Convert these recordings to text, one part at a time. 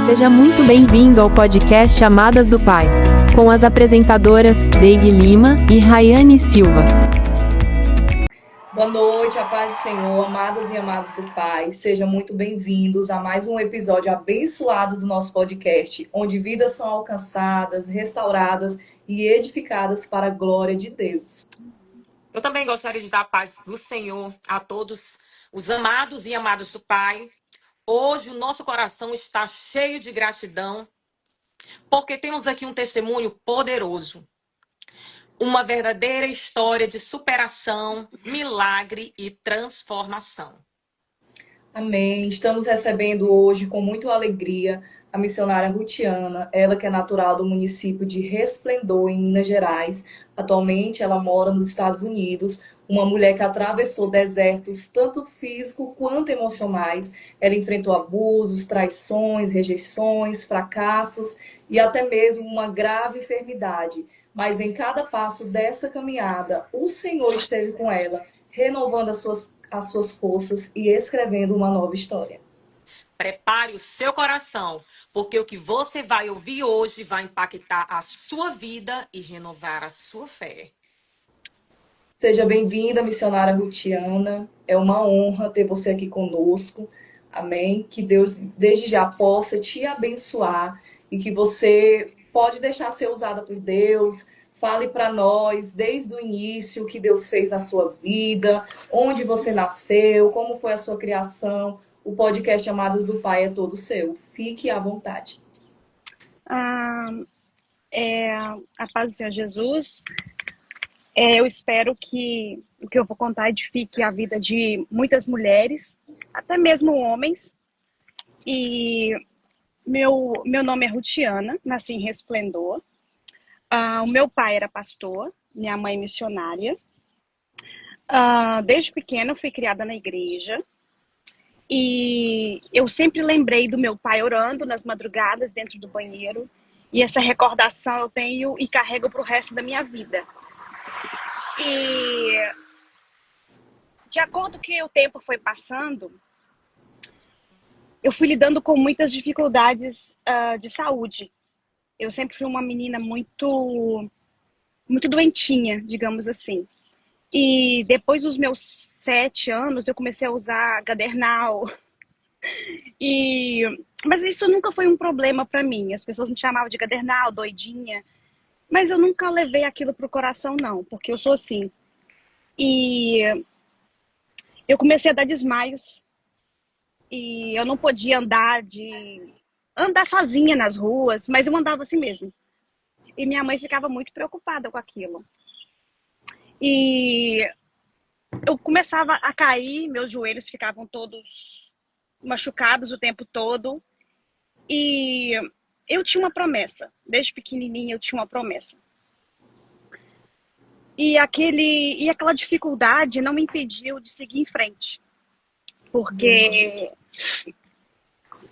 Seja muito bem-vindo ao podcast Amadas do Pai, com as apresentadoras Deig Lima e Rayane Silva. Boa noite, a paz do Senhor, amadas e amados do Pai. Sejam muito bem-vindos a mais um episódio abençoado do nosso podcast, onde vidas são alcançadas, restauradas e edificadas para a glória de Deus. Eu também gostaria de dar a paz do Senhor a todos os amados e amadas do Pai. Hoje o nosso coração está cheio de gratidão, porque temos aqui um testemunho poderoso. Uma verdadeira história de superação, milagre e transformação. Amém. Estamos recebendo hoje com muita alegria a missionária Rutiana, ela que é natural do município de Resplendor, em Minas Gerais. Atualmente ela mora nos Estados Unidos, uma mulher que atravessou desertos, tanto físicos quanto emocionais. Ela enfrentou abusos, traições, rejeições, fracassos e até mesmo uma grave enfermidade. Mas em cada passo dessa caminhada, o Senhor esteve com ela, renovando as suas forças e escrevendo uma nova história. Prepare o seu coração, porque o que você vai ouvir hoje vai impactar a sua vida e renovar a sua fé. Seja bem-vinda, missionária Rutiana. É uma honra ter você aqui conosco. Amém? Que Deus, desde já, possa te abençoar e que você pode deixar ser usada por Deus. Fale para nós, desde o início, o que Deus fez na sua vida, onde você nasceu, como foi a sua criação. O podcast Amadas do Pai é todo seu. Fique à vontade. A paz do Senhor Jesus. Eu espero que o que eu vou contar edifique a vida de muitas mulheres, até mesmo homens. E meu nome é Rutiana, nasci em Resplendor. O meu pai era pastor, minha mãe missionária. Desde pequena eu fui criada na igreja. E eu sempre lembrei do meu pai orando nas madrugadas dentro do banheiro. E essa recordação eu tenho e carrego para o resto da minha vida. E de acordo com que o tempo foi passando, eu fui lidando com muitas dificuldades de saúde. Eu sempre fui uma menina muito doentinha, digamos assim. E depois dos meus 7 anos, eu comecei a usar Gadernal. Mas isso nunca foi um problema para mim. As pessoas me chamavam de Gadernal, doidinha. Mas eu nunca levei aquilo pro coração, não, porque eu sou assim. E eu comecei a dar desmaios. E eu não podia andar sozinha nas ruas, mas eu andava assim mesmo. E minha mãe ficava muito preocupada com aquilo. E eu começava a cair, meus joelhos ficavam todos machucados o tempo todo. E eu tinha uma promessa. Desde pequenininha eu tinha uma promessa. E aquela dificuldade não me impediu de seguir em frente. Porque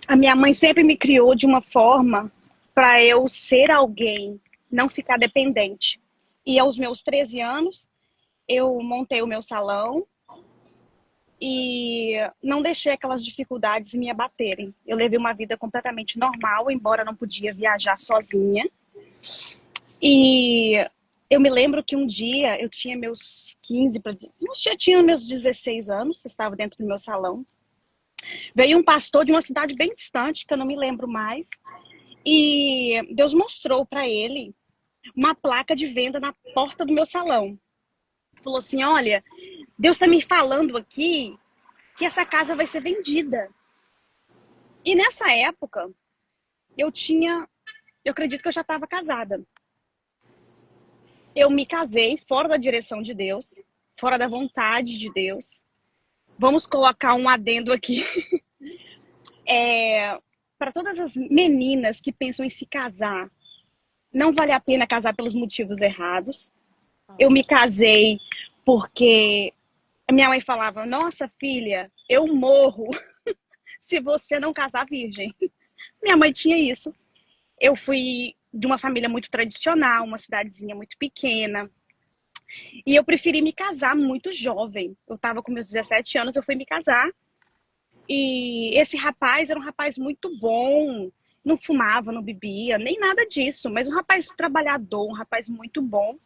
a minha mãe sempre me criou de uma forma para eu ser alguém, não ficar dependente. E aos meus 13 anos, eu montei o meu salão e não deixei aquelas dificuldades me abaterem. Eu levei uma vida completamente normal, embora não podia viajar sozinha. E eu me lembro que um dia eu tinha meus 15, já tinha meus 16 anos, eu estava dentro do meu salão. Veio um pastor de uma cidade bem distante, que eu não me lembro mais, e Deus mostrou para ele uma placa de venda na porta do meu salão. Falou assim: olha, Deus está me falando aqui que essa casa vai ser vendida. E nessa época, eu acredito que eu já estava casada. Eu me casei fora da direção de Deus, fora da vontade de Deus. Vamos colocar um adendo aqui. Para todas as meninas que pensam em se casar, não vale a pena casar pelos motivos errados. Eu me casei porque a minha mãe falava: nossa filha, eu morro se você não casar virgem. Minha mãe tinha isso. Eu fui de uma família muito tradicional, uma cidadezinha muito pequena. E eu preferi me casar muito jovem. Eu estava com meus 17 anos, eu fui me casar. E esse rapaz era um rapaz muito bom. não fumava, não bebia, nem nada disso, mas um rapaz trabalhador, um rapaz muito bom,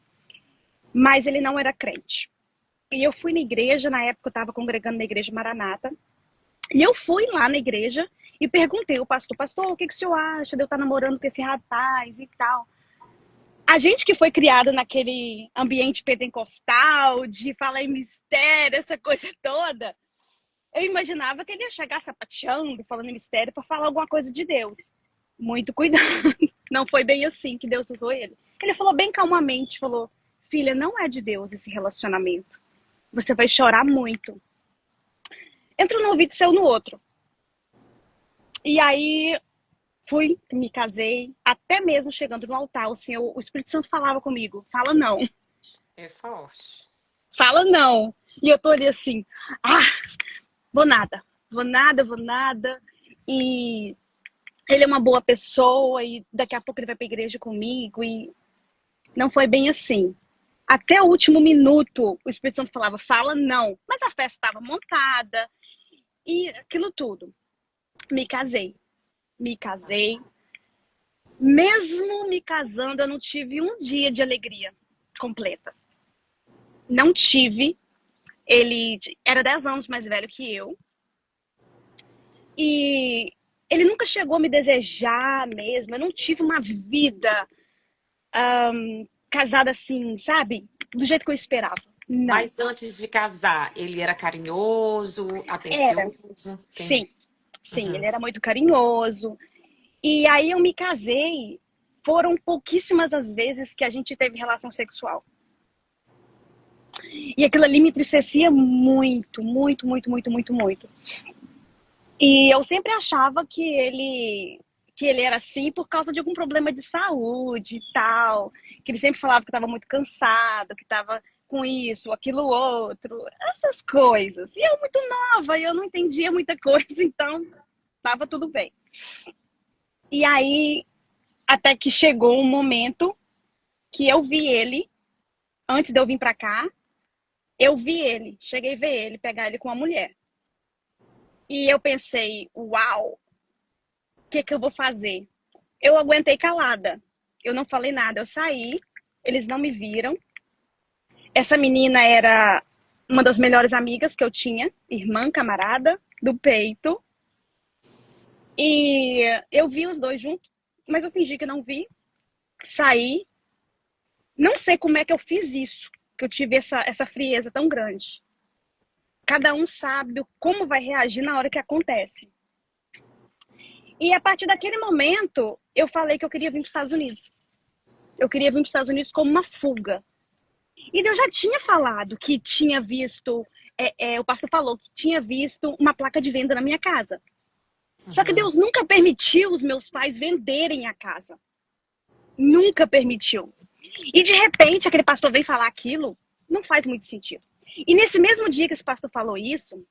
mas ele não era crente. E eu fui na igreja, na época eu estava congregando na igreja Maranata, e eu fui lá na igreja e perguntei ao pastor, o que o senhor acha de eu estar namorando com esse rapaz e tal? A gente que foi criado naquele ambiente pentecostal, de falar em mistério, essa coisa toda, eu imaginava que ele ia chegar sapateando, falando em mistério, para falar alguma coisa de Deus. Muito cuidado. Não foi bem assim que Deus usou ele. Ele falou bem calmamente, falou, filha, não é de Deus esse relacionamento. Você vai chorar muito. Entra num ouvido e saiu no outro. E aí, fui, me casei, até mesmo chegando no altar, o Espírito Santo falava comigo, fala não, É forte. fala não. E eu tô ali assim, vou nada, vou nada, vou nada. E ele é uma boa pessoa e daqui a pouco ele vai pra igreja comigo e não foi bem assim. Até o último minuto, o Espírito Santo falava, fala não. Mas a festa estava montada e aquilo tudo. Me casei. Mesmo me casando, eu não tive um dia de alegria completa. Não tive. Ele era 10 anos mais velho que eu. E ele nunca chegou a me desejar mesmo. Eu não tive uma vida casada assim, sabe? Do jeito que eu esperava. Não. Mas antes de casar, ele era carinhoso, Era. atencioso? Sim. Entendi. Sim, ele Uhum. era muito carinhoso. E aí eu me casei. Foram pouquíssimas as vezes que a gente teve relação sexual. E aquilo ali me entristecia muito, muito, muito, muito, muito, muito. E eu sempre achava que ele era assim por causa de algum problema de saúde e tal. Que ele sempre falava que estava muito cansado, que estava com isso, aquilo outro, essas coisas. E eu muito nova, e eu não entendia muita coisa, então estava tudo bem. E aí, até que chegou um momento que eu vi ele, antes de eu vir pra cá, eu vi ele, cheguei a ver ele, pegar ele com uma mulher. E eu pensei, uau, o que eu vou fazer? Eu aguentei calada, eu não falei nada, eu saí, eles não me viram. Essa menina era uma das melhores amigas que eu tinha, irmã, camarada, do peito. E eu vi os dois juntos, mas eu fingi que não vi, saí. Não sei como é que eu fiz isso, que eu tive essa frieza tão grande. Cada um sabe como vai reagir na hora que acontece. E a partir daquele momento, eu falei que eu queria vir para os Estados Unidos. Eu queria vir para os Estados Unidos como uma fuga. E Deus já tinha falado que tinha visto, o pastor falou que tinha visto uma placa de venda na minha casa. Só que Deus nunca permitiu os meus pais venderem a casa. Nunca permitiu. E de repente, aquele pastor vem falar aquilo, não faz muito sentido. E nesse mesmo dia que esse pastor falou isso,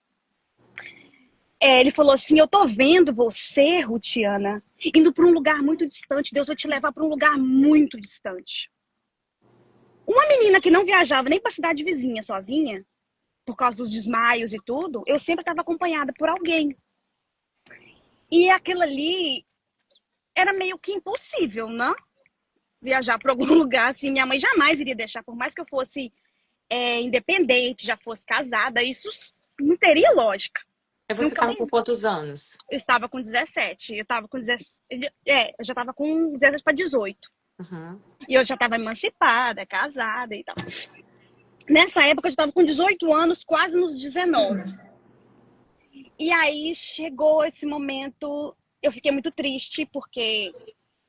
ele falou assim, eu tô vendo você, Rutiana, indo para um lugar muito distante. Deus vai te levar para um lugar muito distante. Uma menina que não viajava nem para a cidade vizinha sozinha, por causa dos desmaios e tudo, eu sempre estava acompanhada por alguém. E aquilo ali era meio que impossível, né? Viajar para algum lugar assim. Minha mãe jamais iria deixar, por mais que eu fosse independente, já fosse casada, isso não teria lógica. E você estava com quantos anos? Eu estava com 17. Eu estava com 17. Eu já estava com 17 para 18. Uhum. E eu já estava emancipada, casada e tal. Nessa época eu já estava com 18 anos, quase nos 19. E aí chegou esse momento, eu fiquei muito triste, porque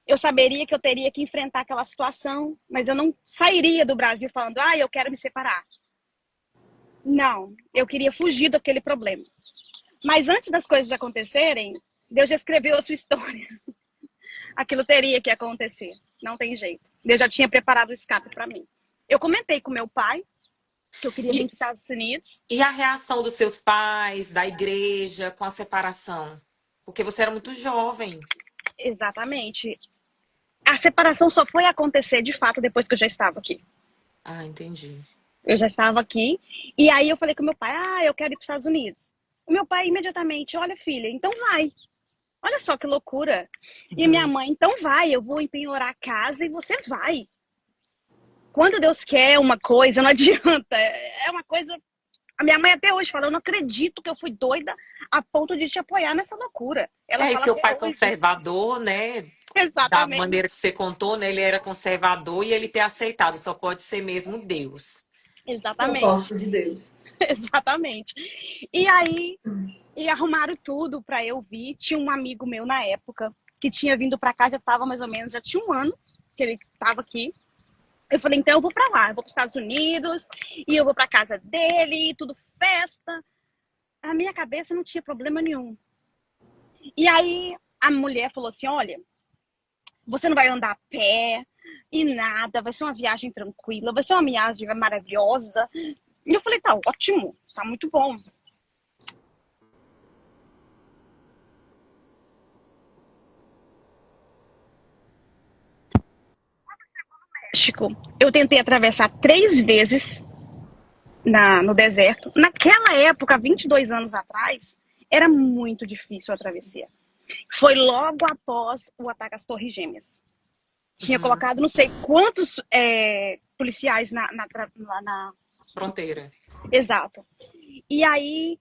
eu saberia que eu teria que enfrentar aquela situação, mas eu não sairia do Brasil falando, eu quero me separar. Não, eu queria fugir daquele problema. Mas antes das coisas acontecerem, Deus já escreveu a sua história. Aquilo teria que acontecer, não tem jeito. Deus já tinha preparado o escape para mim. Eu comentei com meu pai que eu queria vir para os Estados Unidos. E a reação dos seus pais, da igreja, com a separação? Porque você era muito jovem. Exatamente. A separação só foi acontecer, de fato, depois que eu já estava aqui. Ah, entendi. Eu já estava aqui. E aí eu falei com meu pai, eu quero ir para os Estados Unidos. O meu pai imediatamente, olha filha, então vai. Olha só que loucura. E minha Uhum. mãe, então vai, eu vou empenhorar a casa e você vai. Quando Deus quer uma coisa, não adianta. É uma coisa. A minha mãe até hoje fala: eu não acredito que eu fui doida a ponto de te apoiar nessa loucura. Ela É, e fala seu até pai hoje. conservador, né? Da Exatamente. maneira que você contou, né? Ele era conservador e ele ter aceitado, só pode ser mesmo Deus. Exatamente. Propósito de Deus. Exatamente. E aí, e arrumaram tudo para eu vir. Tinha um amigo meu na época que tinha vindo para cá, já estava mais ou menos, já tinha um ano que ele estava aqui. Eu falei, então eu vou para lá, eu vou para os Estados Unidos e eu vou para casa dele, tudo festa. Na minha cabeça não tinha problema nenhum. E aí a mulher falou assim, olha, você não vai andar a pé e nada, vai ser uma viagem tranquila, vai ser uma viagem maravilhosa. E eu falei, tá ótimo, tá muito bom. México, eu tentei atravessar 3 vezes no deserto. Naquela época, 22 anos atrás, era muito difícil a travessia. Foi logo após o ataque às Torres Gêmeas. Tinha Uhum. colocado não sei quantos policiais na. Fronteira. Exato. E aí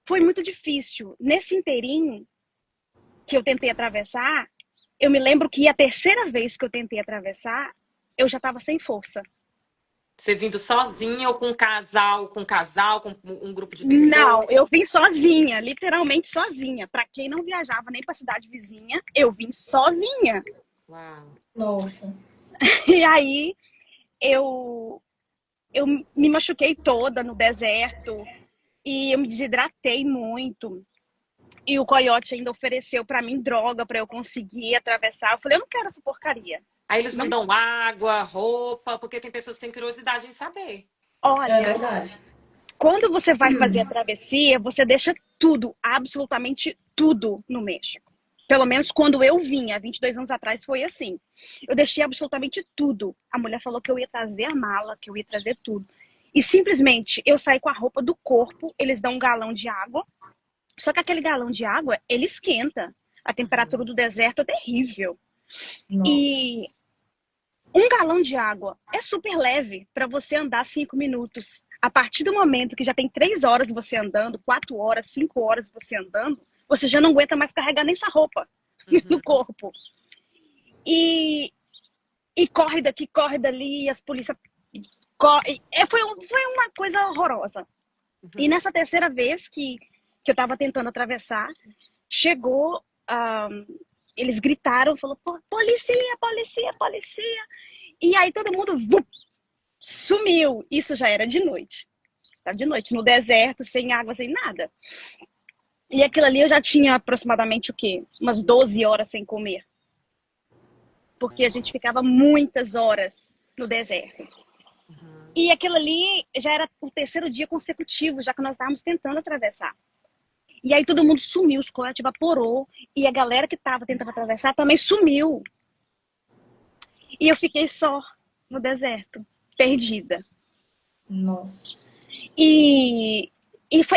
foi muito difícil. Nesse inteirinho que eu tentei atravessar, eu me lembro que a terceira vez que eu tentei atravessar, eu já estava sem força. Você vindo sozinha ou com um casal, com um grupo de Não, eu pessoas? vim sozinha, literalmente sozinha. Para quem não viajava nem para cidade vizinha, eu vim sozinha. Uau. Nossa. E aí eu eu me machuquei toda no deserto e eu me desidratei muito. E o coiote ainda ofereceu para mim droga para eu conseguir atravessar. Eu falei, eu não quero essa porcaria. Aí eles não Não, dão água, roupa, porque tem pessoas que têm curiosidade em saber. É olha, verdade. quando você vai fazer a travessia, você deixa tudo, absolutamente tudo no México. Pelo menos quando eu vim, há 22 anos atrás, foi assim. Eu deixei absolutamente tudo. A mulher falou que eu ia trazer a mala, que eu ia trazer tudo. E simplesmente eu saí com a roupa do corpo, eles dão um galão de água, só que aquele galão de água, ele esquenta. A temperatura do deserto é terrível. Nossa. E um galão de água é super leve para você andar 5 minutos. A partir do momento que já tem 3 horas você andando, 4 horas, 5 horas você andando, você já não aguenta mais carregar nem sua roupa no Uhum. corpo. E, e corre daqui, corre dali, as polícias correm. Foi uma coisa horrorosa. E Uhum. nessa terceira vez que eu estava tentando atravessar, chegou, eles gritaram, falou, policia, policia, policia. E aí todo mundo sumiu. Isso já era de noite. Estava de noite, no deserto, sem água, sem nada. E aquilo ali eu já tinha aproximadamente o quê? Umas 12 horas sem comer. Porque a gente ficava muitas horas no deserto. Uhum. E aquilo ali já era o terceiro dia consecutivo, já que nós estávamos tentando atravessar. E aí todo mundo sumiu, o chocolate evaporou. E a galera que estava tentando atravessar também sumiu. E eu fiquei só no deserto, perdida. Nossa.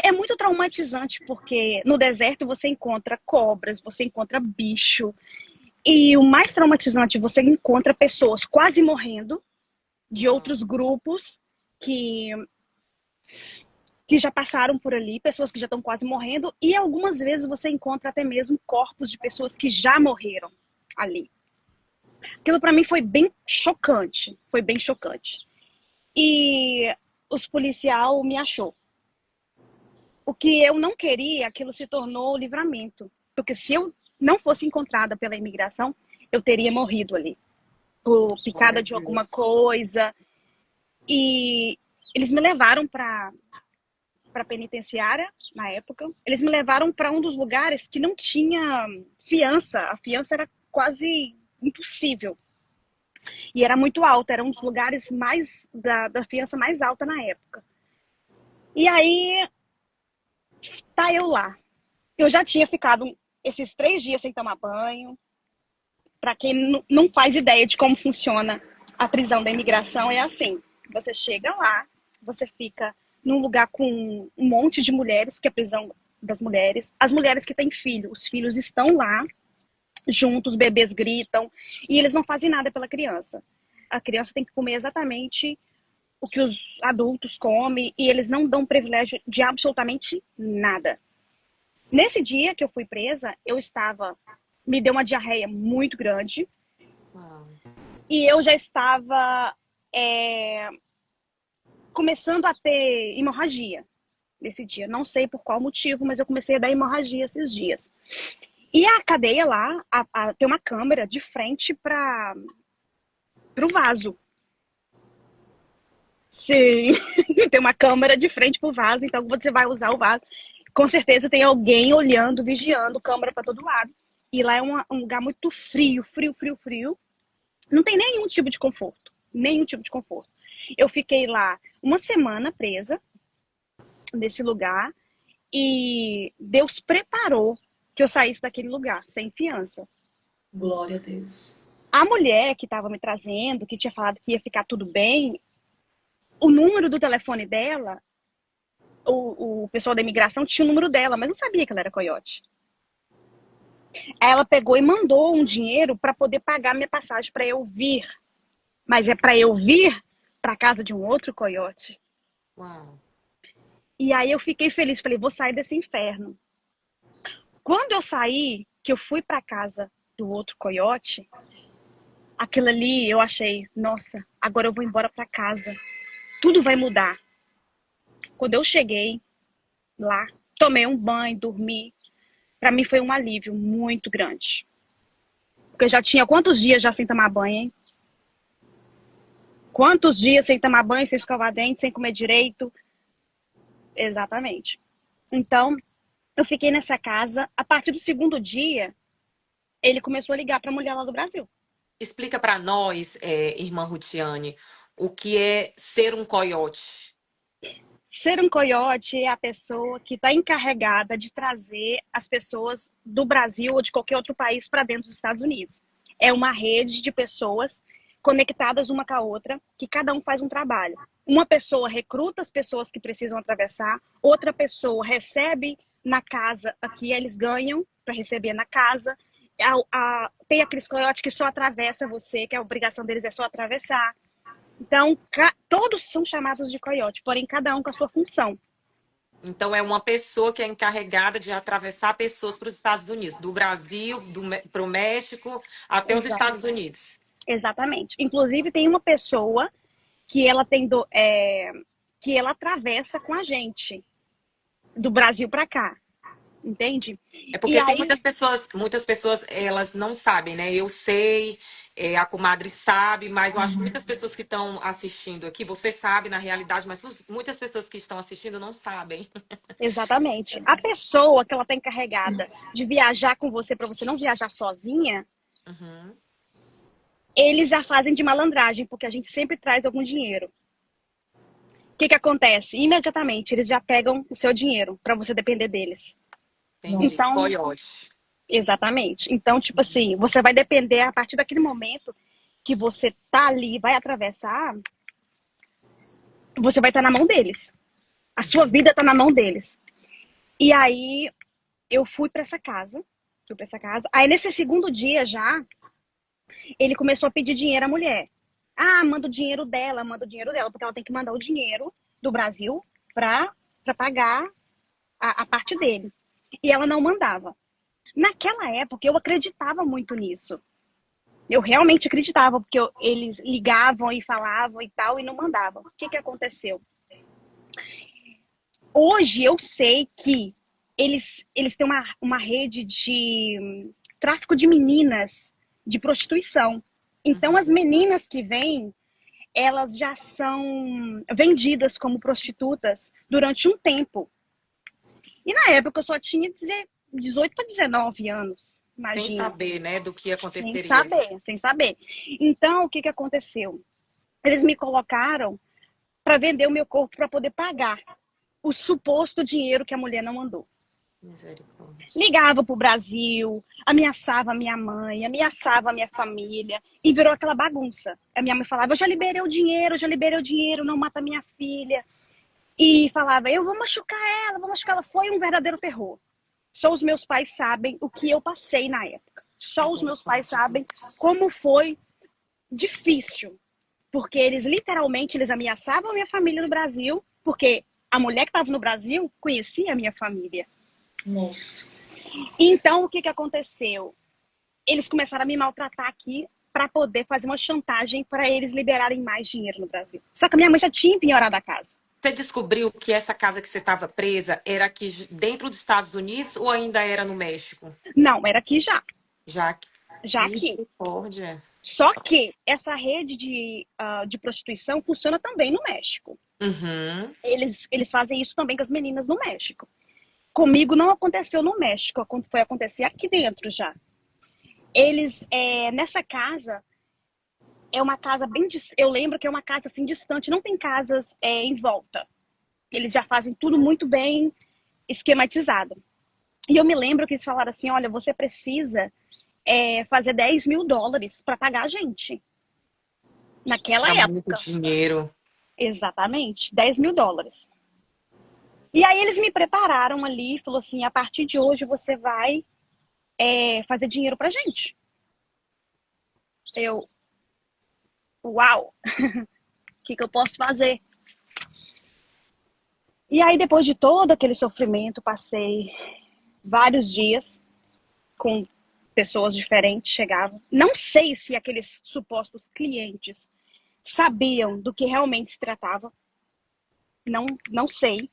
É muito traumatizante, porque no deserto você encontra cobras, você encontra bicho. E o mais traumatizante, você encontra pessoas quase morrendo de outros grupos que, que já passaram por ali, pessoas que já estão quase morrendo. E algumas vezes você encontra até mesmo corpos de pessoas que já morreram ali. Aquilo para mim foi bem chocante. Foi bem chocante. E os policiais me achou. O que eu não queria, aquilo se tornou livramento. Porque se eu não fosse encontrada pela imigração, eu teria morrido ali. Por Glória picada a de alguma Deus. coisa. E eles me levaram para penitenciária, na época. Eles me levaram para um dos lugares que não tinha fiança. A fiança era quase impossível. E era muito alta, era um dos lugares mais da fiança mais alta na época. E aí, tá eu lá. Eu já tinha ficado esses 3 dias sem tomar banho. Para quem não faz ideia de como funciona a prisão da imigração, é assim. Você chega lá, você fica num lugar com um monte de mulheres, que a prisão das mulheres. As mulheres que têm filho, os filhos estão lá juntos, os bebês gritam e eles não fazem nada pela criança. A criança tem que comer exatamente o que os adultos comem e eles não dão privilégio de absolutamente nada. Nesse dia que eu fui presa, me deu uma diarreia muito grande e eu já estava começando a ter hemorragia nesse dia. Não sei por qual motivo, mas eu comecei a dar hemorragia esses dias. E a cadeia lá tem uma câmera de frente para o vaso. Sim, tem uma câmera de frente pro vaso, então você vai usar o vaso. Com certeza tem alguém olhando, vigiando, câmera para todo lado. E lá é um lugar muito frio, frio, frio, frio. Não tem nenhum tipo de conforto. Nenhum tipo de conforto. Eu fiquei lá uma semana presa nesse lugar e Deus preparou que eu saísse daquele lugar, sem fiança. Glória a Deus. A mulher que estava me trazendo, que tinha falado que ia ficar tudo bem, o número do telefone dela, o pessoal da imigração tinha o número dela, mas não sabia que ela era coiote. Aí ela pegou e mandou um dinheiro para poder pagar minha passagem para eu vir. Mas é para eu vir para casa de um outro coiote. Uau. E aí eu fiquei feliz, falei, vou sair desse inferno. Quando eu saí, que eu fui para casa do outro coiote, aquilo ali eu achei, nossa, agora eu vou embora para casa. Tudo vai mudar. Quando eu cheguei lá, tomei um banho, dormi. Para mim foi um alívio muito grande. Porque eu já tinha quantos dias já sem tomar banho, hein? Quantos dias sem tomar banho, sem escovar dente, sem comer direito? Exatamente. Então, eu fiquei nessa casa. A partir do segundo dia, ele começou a ligar para a mulher lá do Brasil. Explica para nós, irmã Rutiane, o que é ser um coiote. Ser um coiote é a pessoa que está encarregada de trazer as pessoas do Brasil ou de qualquer outro país para dentro dos Estados Unidos. É uma rede de pessoas conectadas uma com a outra, que cada um faz um trabalho. Uma pessoa recruta as pessoas que precisam atravessar, outra pessoa recebe na casa, aqui eles ganham para receber na casa. Tem aqueles coiotes que só atravessa você, que a obrigação deles é só atravessar. Então, todos são chamados de coiote, porém cada um com a sua função. Então, é uma pessoa que é encarregada de atravessar pessoas para os Estados Unidos, do Brasil para o México até os Estados Unidos. Exatamente. Inclusive, tem uma pessoa que ela que ela atravessa com a gente do Brasil para cá. Entende? É porque tem muitas pessoas, elas não sabem, né? Eu sei, a comadre sabe, mas eu acho que muitas pessoas que estão assistindo aqui, você sabe na realidade, mas muitas pessoas que estão assistindo não sabem. Exatamente. A pessoa que ela está encarregada de viajar com você para você não viajar sozinha, eles já fazem de malandragem, porque a gente sempre traz algum dinheiro. O que acontece? Imediatamente, eles já pegam o seu dinheiro para você depender deles. Entendi. Então, coiote. Exatamente. Então, tipo assim, você vai depender a partir daquele momento que você tá ali, vai atravessar, você vai estar na mão deles. A sua vida tá na mão deles. E aí, eu fui para essa casa. Aí, nesse segundo dia já, ele começou a pedir dinheiro à mulher. Ah, manda o dinheiro dela, porque ela tem que mandar o dinheiro do Brasil para pagar a parte dele. E ela não mandava. Naquela época, eu acreditava muito nisso. Eu realmente acreditava, porque eles ligavam e falavam e tal, e não mandavam. O que aconteceu? Hoje, eu sei que eles têm uma rede de tráfico de meninas, de prostituição. Então, as meninas que vêm, elas já são vendidas como prostitutas durante um tempo. E na época eu só tinha 18 para 19 anos, imagina. Sem saber, né, do que aconteceria. Sem saber. Então, o que aconteceu? Eles me colocaram para vender o meu corpo para poder pagar o suposto dinheiro que a mulher não mandou. Misericórdia. Ligava pro Brasil, ameaçava a minha mãe, ameaçava a minha família e virou aquela bagunça. A minha mãe falava, eu já liberei o dinheiro, não mata minha filha. E falava, eu vou machucar ela, vou machucar ela. Foi um verdadeiro terror. Só os meus pais sabem o que eu passei na época. Só os meus pais sabem como foi difícil. Porque eles literalmente eles ameaçavam a minha família no Brasil, porque a mulher que estava no Brasil conhecia a minha família. Nossa. Então, o que, que aconteceu? Eles começaram a me maltratar aqui para poder fazer uma chantagem para eles liberarem mais dinheiro no Brasil. Só que a minha mãe já tinha penhorado a casa. Você descobriu que essa casa que você estava presa era aqui dentro dos Estados Unidos ou ainda era no México? Não, era aqui já. Já aqui. Já aqui. Misericórdia. Só que essa rede de prostituição funciona também no México. Uhum. Eles fazem isso também com as meninas no México. Comigo não aconteceu no México, foi acontecer aqui dentro já. Eles, nessa casa, é uma casa bem... Eu lembro que é uma casa assim distante, não tem casas em volta. Eles já fazem tudo muito bem esquematizado. E eu me lembro que eles falaram assim, olha, você precisa fazer $10.000 para pagar a gente. Naquela É muito época. dinheiro. Exatamente, $10.000. E aí eles me prepararam ali, falou assim, a partir de hoje você vai fazer dinheiro pra gente. Eu, uau, o que eu posso fazer? E aí depois de todo aquele sofrimento, passei vários dias com pessoas diferentes, chegavam. Não sei se aqueles supostos clientes sabiam do que realmente se tratava. Não sei.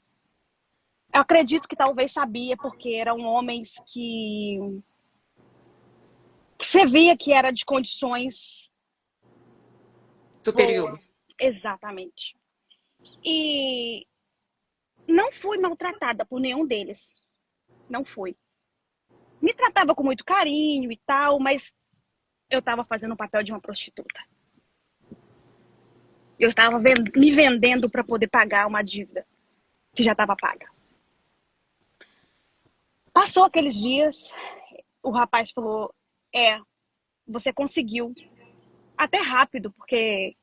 Eu acredito que talvez sabia, porque eram homens que você via que era de condições Superior. Exatamente. E não fui maltratada por nenhum deles. Não fui. Me tratava com muito carinho e tal, mas eu estava fazendo o papel de uma prostituta. Eu estava me vendendo para poder pagar uma dívida que já estava paga. Passou aqueles dias, o rapaz falou, você conseguiu. Até rápido, porque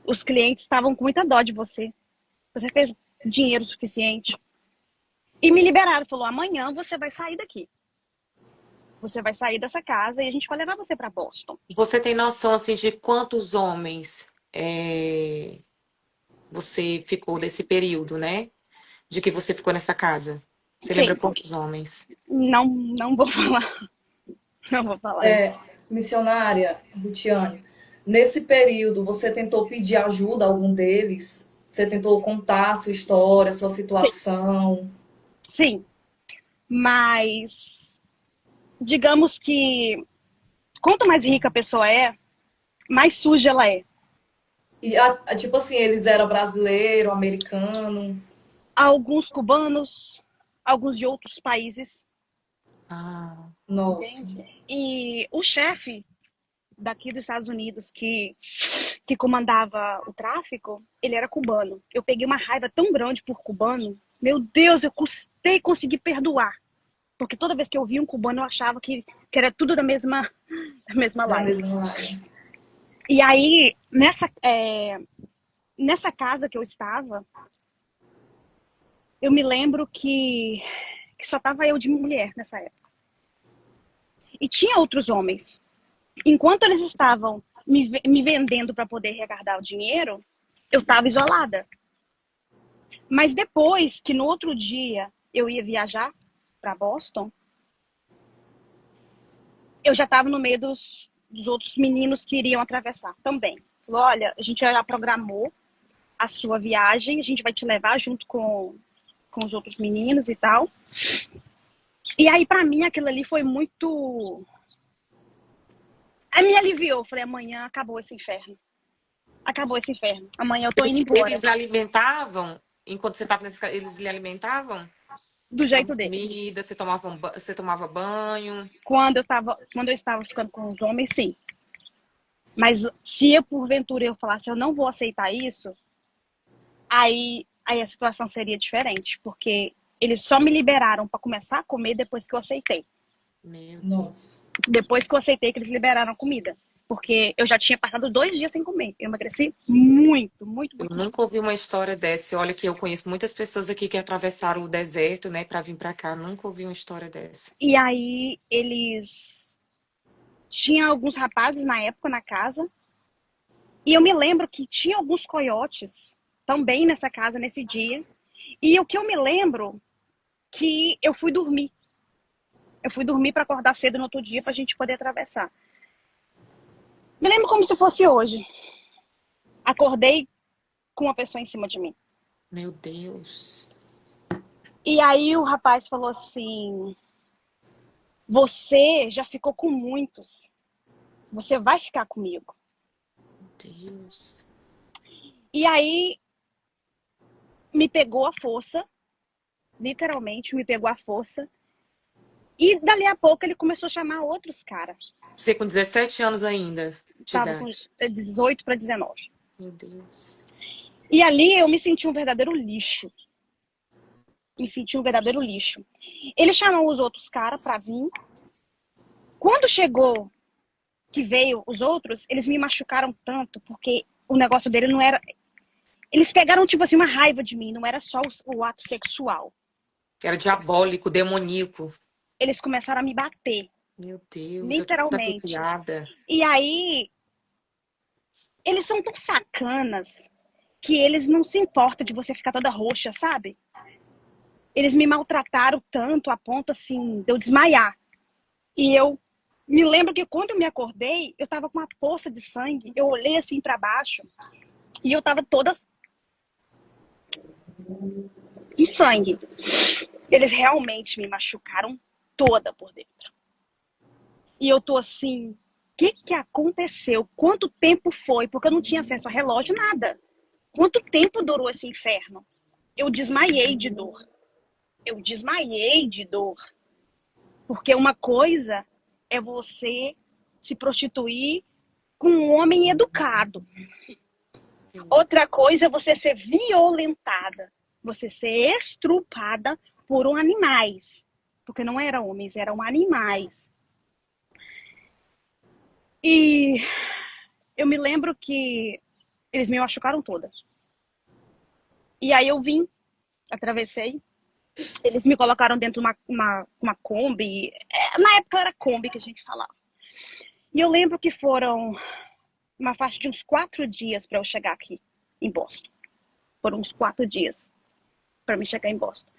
os clientes estavam com muita dó de você. Você fez dinheiro suficiente. E me liberaram, falou, amanhã você vai sair daqui. Você vai sair dessa casa e a gente vai levar você para Boston. Você tem noção assim de quantos homens você ficou desse período, né? De que você ficou nessa casa? Você Sim. lembra quantos homens? Não vou falar. Não vou falar. Missionária Rutiane, nesse período você tentou pedir ajuda a algum deles? Você tentou contar a sua história, a sua situação? Sim. Mas digamos que quanto mais rica a pessoa é, mais suja ela é. E tipo assim, eles eram brasileiro, americano? Alguns cubanos, alguns de outros países. Nossa. E o chefe daqui dos Estados Unidos que comandava o tráfico, ele era cubano. Eu peguei uma raiva tão grande por cubano. Meu Deus, eu custei conseguir perdoar. Porque toda vez que eu via um cubano, eu achava que era tudo da mesma laia. E aí, nessa casa que eu estava, eu me lembro que só estava eu de mulher nessa época. E tinha outros homens. Enquanto eles estavam me vendendo para poder arrecadar o dinheiro, eu estava isolada. Mas depois que no outro dia eu ia viajar para Boston, eu já estava no meio dos outros meninos que iriam atravessar também. Falou, olha, a gente já programou a sua viagem, a gente vai te levar junto com os outros meninos e tal. E aí, para mim, aquilo ali foi muito... Aí me aliviou. Falei, amanhã acabou esse inferno. Acabou esse inferno. Amanhã eu tô indo embora. Eles lhe alimentavam? Enquanto você estava nesse casa, eles lhe alimentavam? Do jeito deles. Comida, você tomava banho? Quando eu estava ficando com os homens, sim. Mas se eu, porventura, eu falasse, eu não vou aceitar isso, aí a situação seria diferente. Porque eles só me liberaram para começar a comer depois que eu aceitei. Meu Deus. Nossa. Depois que eu aceitei que eles liberaram a comida. Porque eu já tinha passado 2 dias sem comer. Eu emagreci muito, muito, Eu muito, muito. nunca ouvi uma história dessa. Olha que eu conheço muitas pessoas aqui que atravessaram o deserto, né, para vir para cá. Nunca ouvi uma história dessa. E aí eles tinha alguns rapazes na época na casa. E eu me lembro que tinha alguns coiotes também nessa casa nesse dia. E o que eu me lembro que eu fui dormir. Eu fui dormir para acordar cedo no outro dia para a gente poder atravessar. Me lembro como se fosse hoje. Acordei com uma pessoa em cima de mim. Meu Deus. E aí o rapaz falou assim: você já ficou com muitos. Você vai ficar comigo. Meu Deus. E aí me pegou a força. Literalmente me pegou a força. E dali a pouco ele começou a chamar outros caras. Você com 17 anos ainda de Tava com idade. 18 para 19. Meu Deus. E ali eu me senti um verdadeiro lixo. Me senti um verdadeiro lixo. Ele chamou os outros caras para vir. Quando chegou, que veio os outros, eles me machucaram tanto, porque o negócio dele não era... Eles pegaram, tipo assim, uma raiva de mim, não era só o ato sexual. Era diabólico, demoníaco. Eles começaram a me bater, Meu Deus, eu tô toda literalmente. arrepiada. E aí, eles são tão sacanas que eles não se importam de você ficar toda roxa, sabe? Eles me maltrataram tanto a ponto, assim, de eu desmaiar. E eu me lembro que quando eu me acordei, eu tava com uma poça de sangue. Eu olhei assim para baixo e eu tava toda com sangue. Eles realmente me machucaram toda por dentro. E eu tô assim, o que aconteceu? Quanto tempo foi? Porque eu não tinha acesso a relógio, nada. Quanto tempo durou esse inferno? Eu desmaiei de dor. Eu desmaiei de dor. Porque uma coisa é você se prostituir com um homem educado. Sim. Outra coisa é você ser violentada, você ser estrupada por animais. Porque não eram homens, eram animais. E eu me lembro que eles me machucaram toda. E aí eu vim, atravessei. Eles me colocaram dentro de uma Kombi. Na época era Kombi que a gente falava. E eu lembro que foram uma faixa de uns 4 dias para eu chegar aqui em Boston. Foram uns 4 dias para me chegar em Boston.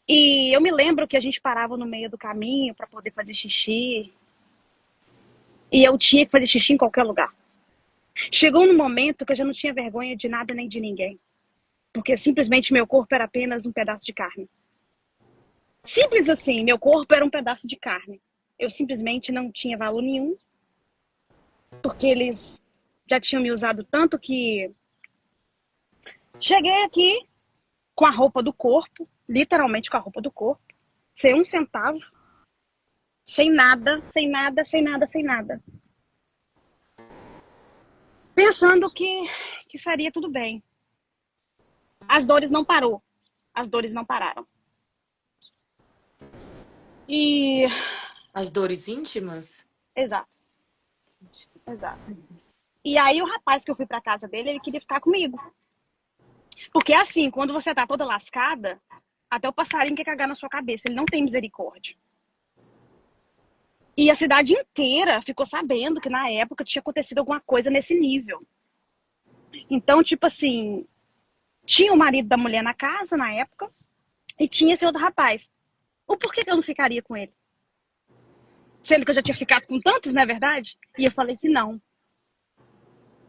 E eu me lembro que a gente parava no meio do caminho para poder fazer xixi. E eu tinha que fazer xixi em qualquer lugar. Chegou num momento que eu já não tinha vergonha de nada nem de ninguém. Porque simplesmente meu corpo era apenas um pedaço de carne. Simples assim, meu corpo era um pedaço de carne. Eu simplesmente não tinha valor nenhum. Porque eles já tinham me usado tanto que... Cheguei aqui com a roupa do corpo, literalmente com a roupa do corpo, sem um centavo, sem nada, sem nada, sem nada, sem nada. Pensando que seria tudo bem. As dores não parou. As dores não pararam. E... As dores íntimas? Exato. Exato. E aí o rapaz que eu fui pra casa dele, ele queria ficar comigo. Porque assim, quando você tá toda lascada, até o passarinho quer cagar na sua cabeça. Ele não tem misericórdia. E a cidade inteira ficou sabendo que na época tinha acontecido alguma coisa nesse nível. Então, tipo assim, tinha o marido da mulher na casa na época e tinha esse outro rapaz. O porquê que eu não ficaria com ele? Sendo que eu já tinha ficado com tantos, não é verdade? E eu falei que não.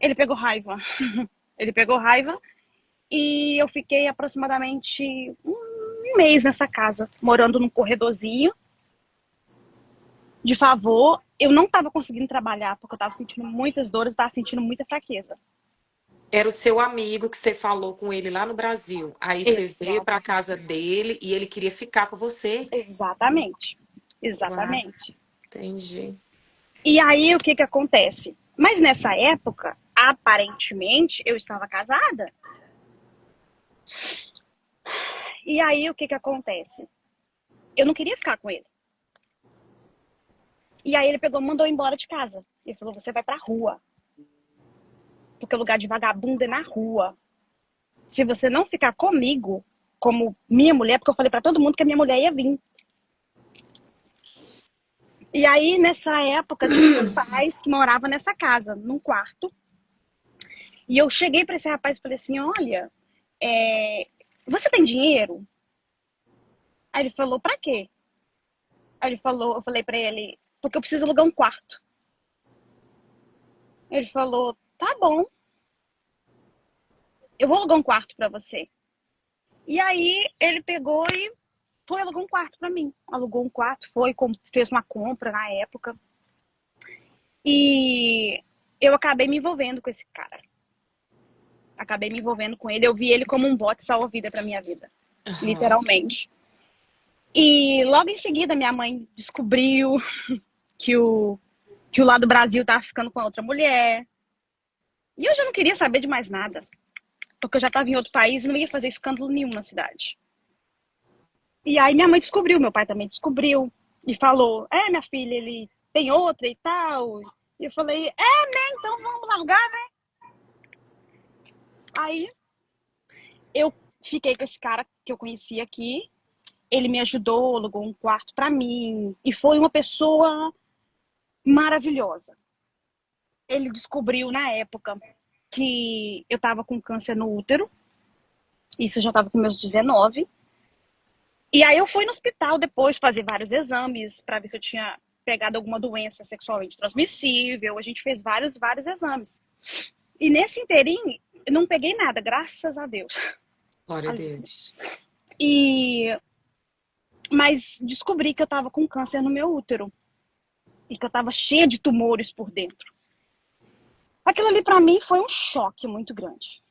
Ele pegou raiva. Ele pegou raiva e eu fiquei aproximadamente um mês nessa casa, morando num corredorzinho. De favor, eu não estava conseguindo trabalhar porque eu estava sentindo muitas dores, estava sentindo muita fraqueza. Era o seu amigo que você falou com ele lá no Brasil. Aí você veio para Exato. casa dele e ele queria ficar com você. Exatamente. Uau, Exatamente. entendi. E aí, o que que acontece? Mas nessa época, aparentemente, eu estava casada. E aí, o que que acontece? Eu não queria ficar com ele. E aí ele pegou e mandou embora de casa. Ele falou, você vai pra rua. Porque o lugar de vagabundo é na rua. Se você não ficar comigo, como minha mulher, porque eu falei pra todo mundo que a minha mulher ia vir. E aí, nessa época, tinha um rapaz que morava nessa casa, num quarto. E eu cheguei pra esse rapaz e falei assim, olha, você tem dinheiro? Aí ele falou, pra quê? Aí ele falou, eu falei pra ele, porque eu preciso alugar um quarto. Ele falou, tá bom, eu vou alugar um quarto pra você. E aí ele pegou e foi alugar um quarto pra mim. Alugou um quarto, fez uma compra na época. E eu acabei me envolvendo com esse cara. Acabei me envolvendo com ele. Eu vi ele como um bote salva-vida pra minha vida. Aham. Literalmente. E logo em seguida minha mãe descobriu que o lado do Brasil tava ficando com outra mulher. E eu já não queria saber de mais nada. Porque eu já estava em outro país e não ia fazer escândalo nenhum na cidade. E aí minha mãe descobriu, meu pai também descobriu. E falou, minha filha, ele tem outra e tal. E eu falei, né, então vamos largar, né? Aí eu fiquei com esse cara que eu conhecia aqui. Ele me ajudou, alugou um quarto pra mim. E foi uma pessoa maravilhosa. Ele descobriu na época que eu tava com câncer no útero. Isso eu já tava com meus 19. E aí eu fui no hospital depois fazer vários exames para ver se eu tinha pegado alguma doença sexualmente transmissível. A gente fez vários exames. E nesse inteirinho, eu não peguei nada, graças a Deus. Glória a Deus. Mas descobri que eu tava com câncer no meu útero. E que eu tava cheia de tumores por dentro. Aquilo ali pra mim foi um choque muito grande.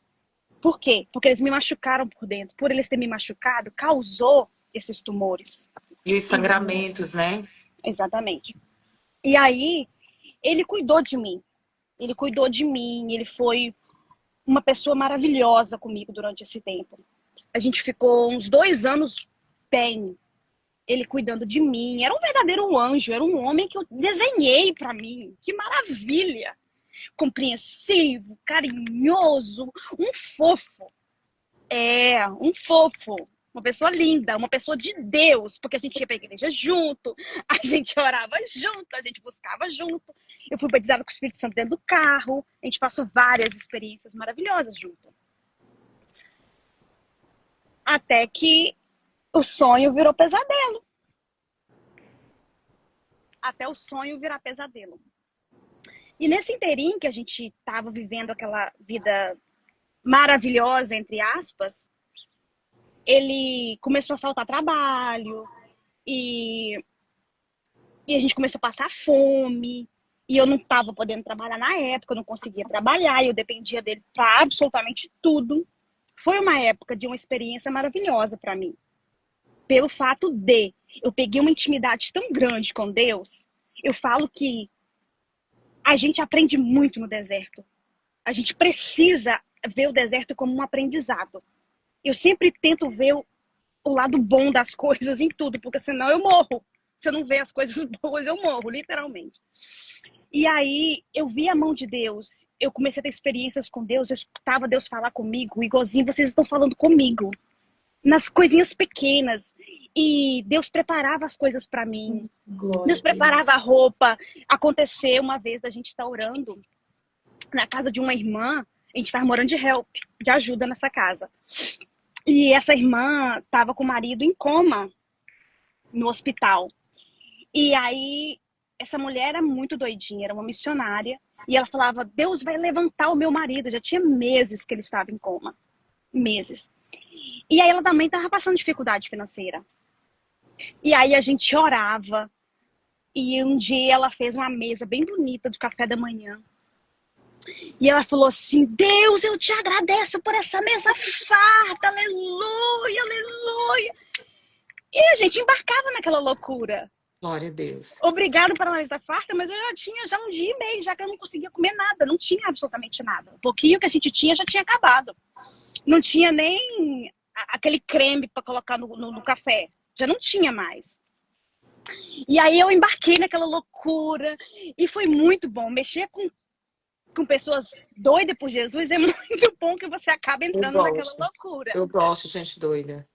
Por quê? Porque eles me machucaram por dentro. Por eles terem me machucado, causou esses tumores. E os sangramentos, né? Exatamente. E aí, ele cuidou de mim. Ele cuidou de mim, ele foi uma pessoa maravilhosa comigo durante esse tempo. A gente ficou uns 2 anos bem. Ele cuidando de mim. Era um verdadeiro anjo, era um homem que eu desenhei pra mim. Que maravilha! Compreensivo, carinhoso, um fofo. Um fofo. Uma pessoa linda, uma pessoa de Deus, porque a gente ia pra igreja junto, a gente orava junto, a gente buscava junto. Eu fui batizada com o Espírito Santo dentro do carro, a gente passou várias experiências maravilhosas junto. Até que o sonho virou pesadelo. Até o sonho virar pesadelo. E nesse inteirinho que a gente estava vivendo aquela vida maravilhosa, entre aspas, ele começou a faltar trabalho e a gente começou a passar fome e eu não estava podendo trabalhar na época, eu não conseguia trabalhar, eu dependia dele para absolutamente tudo. Foi uma época de uma experiência maravilhosa para mim. Pelo fato de eu peguei uma intimidade tão grande com Deus, eu falo que a gente aprende muito no deserto. A gente precisa ver o deserto como um aprendizado. Eu sempre tento ver o lado bom das coisas em tudo, porque senão eu morro. Se eu não ver as coisas boas, eu morro, literalmente. E aí, eu vi a mão de Deus. Eu comecei a ter experiências com Deus. Eu escutava Deus falar comigo, igualzinho vocês estão falando comigo. Nas coisinhas pequenas. E Deus preparava as coisas para mim. Glória Deus a Deus. preparava a roupa. Aconteceu uma vez da gente estar orando na casa de uma irmã. A gente estava morando de help, de ajuda nessa casa. E essa irmã estava com o marido em coma no hospital. E aí, essa mulher era muito doidinha, era uma missionária. E ela falava, Deus vai levantar o meu marido. Já tinha meses que ele estava em coma. Meses. E aí ela também estava passando dificuldade financeira. E aí a gente orava. E um dia ela fez uma mesa bem bonita de café da manhã. E ela falou assim, Deus, eu te agradeço por essa mesa farta, aleluia, aleluia. E a gente embarcava naquela loucura. Glória a Deus. Obrigado pela mesa farta, mas eu já tinha um dia e meio, já que eu não conseguia comer nada, não tinha absolutamente nada. O pouquinho que a gente tinha já tinha acabado. Não tinha nem aquele creme para colocar no café, já não tinha mais. E aí eu embarquei naquela loucura e foi muito bom. Mexer com pessoas doidas por Jesus é muito bom que você acaba Eu entrando naquela gosto. loucura. Eu gosto, gente doida.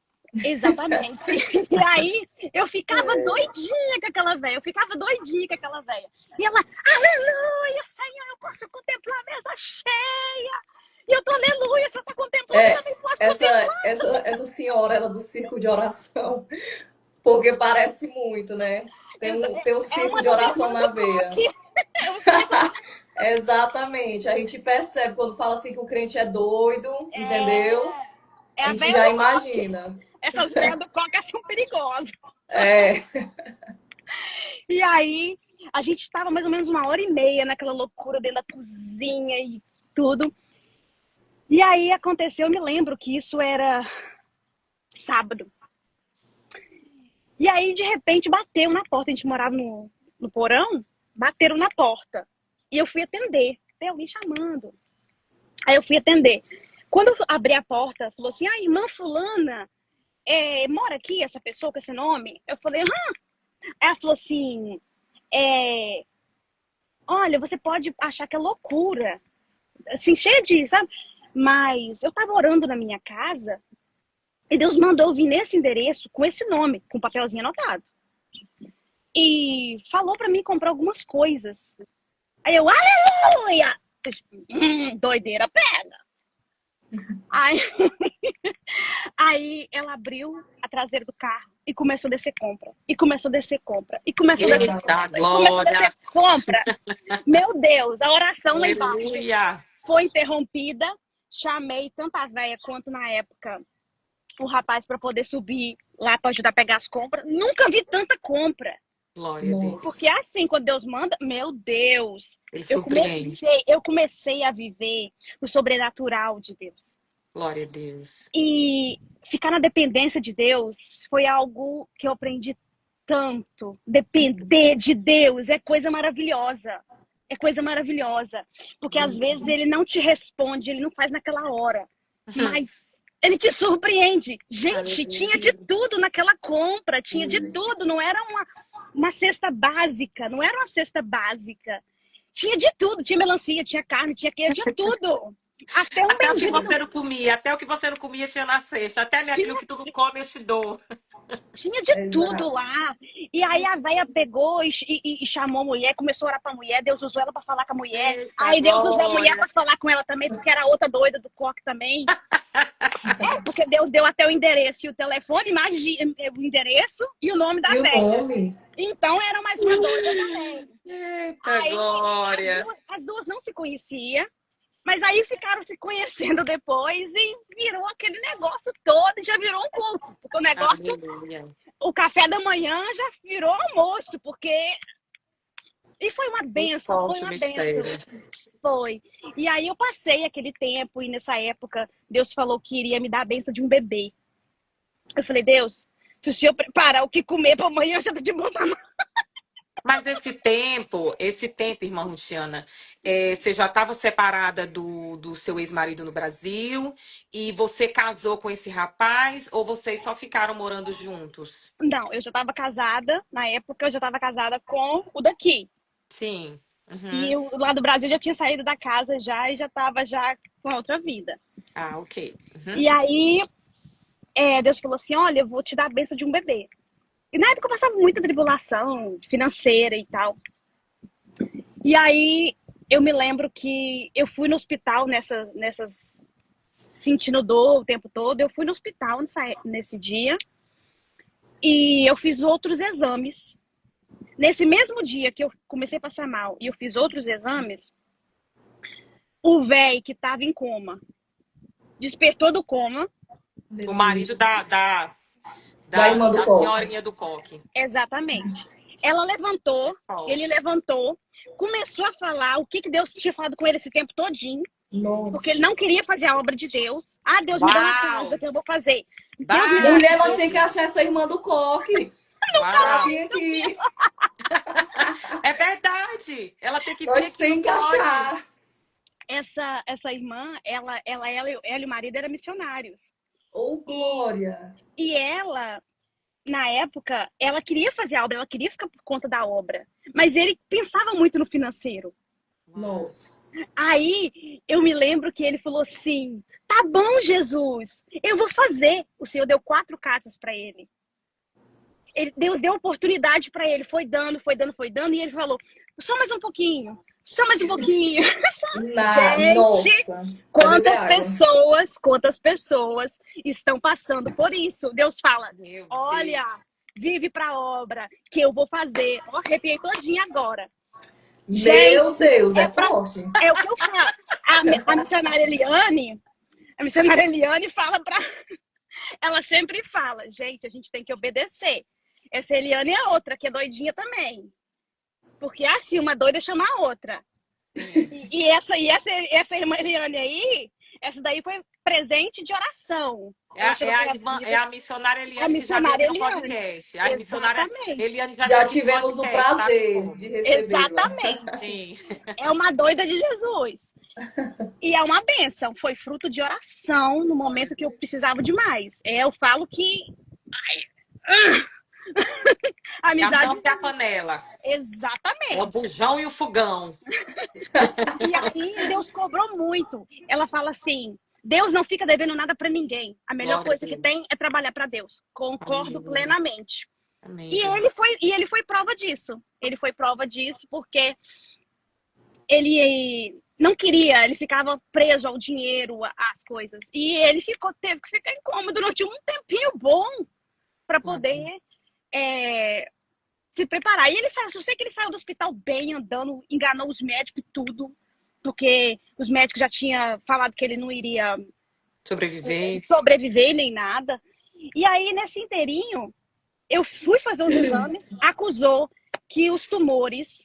Exatamente. E aí eu ficava doidinha com aquela velha. Eu ficava doidinha com aquela velha. E ela, aleluia, Senhor, eu posso contemplar a mesa cheia. E eu tô, aleluia, você tá contemplando, eu É, também posso contemplar. essa senhora era do círculo de oração, porque parece muito, né? Tem um É círculo uma de das oração irmãs na do veia. coque. É o círculo. Exatamente. A gente percebe quando fala assim que o crente é doido, entendeu? É A a gente velha já do coque. imagina. Essas velhas do coque são perigosas. É, E aí, a gente estava mais ou menos 1h30 naquela loucura dentro da cozinha e tudo. E aí aconteceu, eu me lembro que isso era sábado. E aí, de repente, bateu na porta. A gente morava no porão, bateram na porta. E eu fui atender. Tem alguém chamando. Aí eu fui atender. Quando eu abri a porta, falou assim: ah, irmã fulana, mora aqui essa pessoa com esse nome? Eu falei, aham. Aí ela falou assim, olha, você pode achar que é loucura, assim, cheia de, sabe? Mas eu tava orando na minha casa e Deus mandou eu vir nesse endereço com esse nome, com um papelzinho anotado. E falou pra mim comprar algumas coisas. Aí eu, aleluia! Doideira pega! Aí, aí ela abriu a traseira do carro e começou a descer compra. E começou a descer compra. E começou a descer Eita, compra. E começou a descer glória. compra. Meu Deus, a oração lá embaixo Aleluia. foi interrompida. Chamei tanto a véia quanto na época o rapaz para poder subir lá para ajudar a pegar as compras. Nunca vi tanta compra. Glória a Porque Deus. é assim, quando Deus manda, meu Deus, Ele eu surpreende. comecei, eu comecei a viver o sobrenatural de Deus. Glória a Deus. E ficar na dependência de Deus foi algo que eu aprendi tanto. Depender de Deus é coisa maravilhosa. É coisa maravilhosa. Porque às vezes ele não te responde, ele não faz naquela hora. Mas ele te surpreende. Gente, tinha de tudo naquela compra, tinha de tudo. Não era uma cesta básica, não era uma cesta básica. Tinha de tudo. Tinha melancia, tinha carne, tinha queijo, tinha tudo. Até um Até o que bendito. você não comia, até o que você não comia tinha na cesta. Até, minha filha, o Tinha, que tu não come, eu te dou. tinha de tudo exato. lá. E aí a véia pegou e chamou a mulher, começou a orar pra mulher. Deus usou ela pra falar com a mulher. Eita, Aí Deus usou a mulher glória. pra falar com ela também, porque era outra doida do coque também. Porque Deus deu até o endereço e o telefone, imagina o endereço e o nome da E o véia. nome? Então era mais uma doida também. Eita, Aí glória. as duas não se conheciam, mas aí ficaram se conhecendo depois e virou aquele negócio todo e já virou um culto. Porque o negócio, Aleluia. o café da manhã já virou almoço, porque. E foi uma Foi benção, foi forte o uma mistério. benção. Foi. E aí eu passei aquele tempo e nessa época Deus falou que iria me dar a benção de um bebê. Eu falei, Deus, se o senhor preparar o que comer para amanhã, já tá de bom tamanho. Mas esse tempo, irmã Luciana, você já estava separada do seu ex-marido no Brasil e você casou com esse rapaz ou vocês só ficaram morando juntos? Não, eu já estava casada, na época eu já estava casada com o daqui. Sim. Uhum. E o lá do Brasil já tinha saído da casa já e já estava já com outra vida. Ah, ok. Uhum. E aí Deus falou assim, olha, eu vou te dar a benção de um bebê. E na época eu passava muita tribulação financeira e tal. E aí eu me lembro que eu fui no hospital nessas sentindo dor o tempo todo. Eu fui no hospital nesse dia e eu fiz outros exames. Nesse mesmo dia que eu comecei a passar mal e eu fiz outros exames, o velho que estava em coma despertou do coma. O marido Da irmã do da coque. senhorinha do coque. Exatamente. Ela levantou, ele levantou, começou a falar o que Deus tinha falado com ele esse tempo todinho, porque ele Nossa. não queria fazer a obra de Deus. Ah, Deus me deu uma casa Uau! que eu vou fazer. Deus me deu uma Mulher, nós Uau! temos que achar essa irmã do coque pra Uau! vir aqui. É verdade! Ela tem que vir Nós aqui, não temos que pode. achar. essa irmã, ela e o marido eram missionários. Ô, Glória. E ela na época, ela queria fazer a obra, ela queria ficar por conta da obra. Mas ele pensava muito no financeiro. Nossa. Aí eu me lembro que ele falou assim: tá bom, Jesus, eu vou fazer. O Senhor deu 4 casas para ele. Deus deu oportunidade para ele, foi dando, foi dando, foi dando, e ele falou: só mais um pouquinho, só mais um pouquinho. Gente, Nossa. Vai beber água. quantas pessoas estão passando por isso? Deus fala: Meu olha, Deus. vive para a obra que eu vou fazer. Ó, arrepiei todinha agora. Meu Gente, Deus, é forte. é o que eu falo. A missionária Eliane fala para ela sempre fala: gente, a gente tem que obedecer. Essa Eliane é outra, que é doidinha também. Porque assim, uma doida chama a outra. E essa irmã Eliane aí, essa daí foi presente de oração. É a missionária A Eliane que já veio missionária aqui no Eliane. podcast. A missionária Exatamente. Eliane já veio Já aqui no tivemos o podcast, sabe? prazer de recebê-la. Exatamente. Sim. É uma doida de Jesus. E é uma bênção. Foi fruto de oração no momento que eu precisava demais. Eu falo que a É a amizade. tampa e a panela. É o Exatamente. bujão e o fogão. E aí Deus cobrou muito. Ela fala assim: Deus não fica devendo nada para ninguém. A melhor Glória a coisa que tem Deus. é trabalhar para Deus. Concordo Aleluia. plenamente. Amém, E Jesus. ele foi prova disso. Ele foi prova disso porque ele não queria, ele ficava preso ao dinheiro, às coisas. E ele teve que ficar incômodo durante um tempinho bom para poder se preparar. E ele saiu, eu sei que ele saiu do hospital bem, andando, enganou os médicos e tudo, porque os médicos já tinham falado que ele não iria Sobreviver. sobreviver nem nada. E aí, nesse inteirinho, eu fui fazer os exames, acusou que os tumores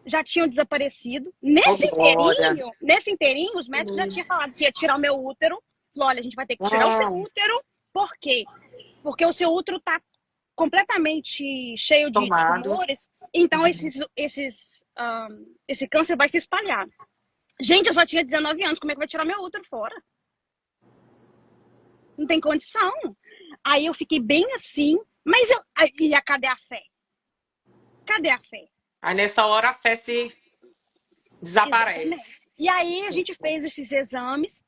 já tinham desaparecido. Glória. Nesse inteirinho, os médicos já tinham falado que ia tirar o meu útero. Falou: olha, a gente vai ter que tirar o seu útero. Por quê? Porque o seu útero tá completamente cheio de Tomado. tumores, então esse câncer vai se espalhar. Gente, eu só tinha 19 anos, como é que vai tirar meu útero fora? Não tem condição. Aí eu fiquei bem assim, mas cadê a fé? Cadê a fé? Aí nessa hora a fé se desaparece. Exatamente. E aí a gente fez esses exames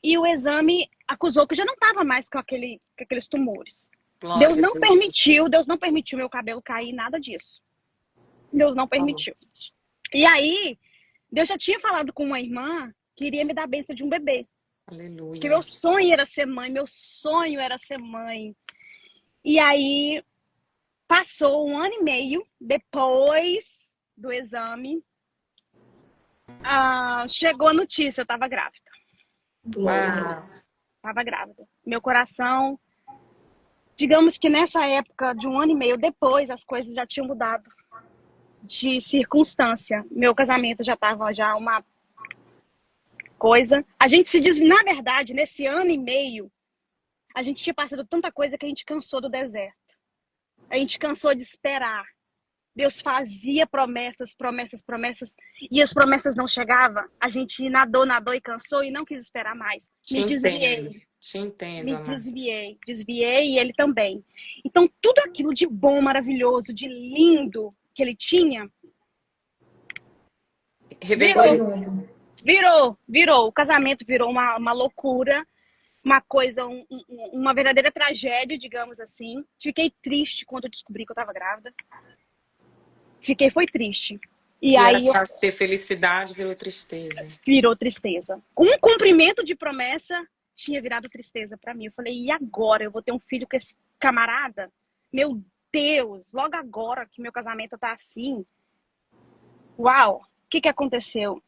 e o exame acusou que já não estava mais com aqueles tumores. Glória Deus a não Deus. permitiu meu cabelo cair, nada disso. Deus não permitiu. E aí, Deus já tinha falado com uma irmã que iria me dar a bênção de um bebê. Aleluia. Que meu sonho era ser mãe, meu sonho era ser mãe. E aí, passou 1 ano e meio depois do exame, chegou a notícia, eu estava grávida. Glória a Deus. Estava grávida. Meu coração, digamos que nessa época de 1 ano e meio depois, as coisas já tinham mudado de circunstância. Meu casamento já estava uma coisa. A gente se diz, na verdade, nesse 1 ano e meio, a gente tinha passado tanta coisa que a gente cansou do deserto. A gente cansou de esperar. Deus fazia promessas, promessas, promessas, e as promessas não chegavam. A gente nadou, nadou e cansou e não quis esperar mais. Me desviei. Te entendo, Me amada. desviei e ele também. Então, tudo aquilo de bom, maravilhoso, de lindo que ele tinha, Foi junto. virou. O casamento virou uma loucura, uma coisa, uma verdadeira tragédia, digamos assim. Fiquei triste quando eu descobri que eu estava grávida. Foi triste. E Que era aí para ser felicidade, virou tristeza. virou tristeza. Um cumprimento de promessa tinha virado tristeza para mim. Eu falei: e agora? Eu vou ter um filho com esse camarada? Meu Deus, logo agora que meu casamento tá assim. Uau! O que aconteceu?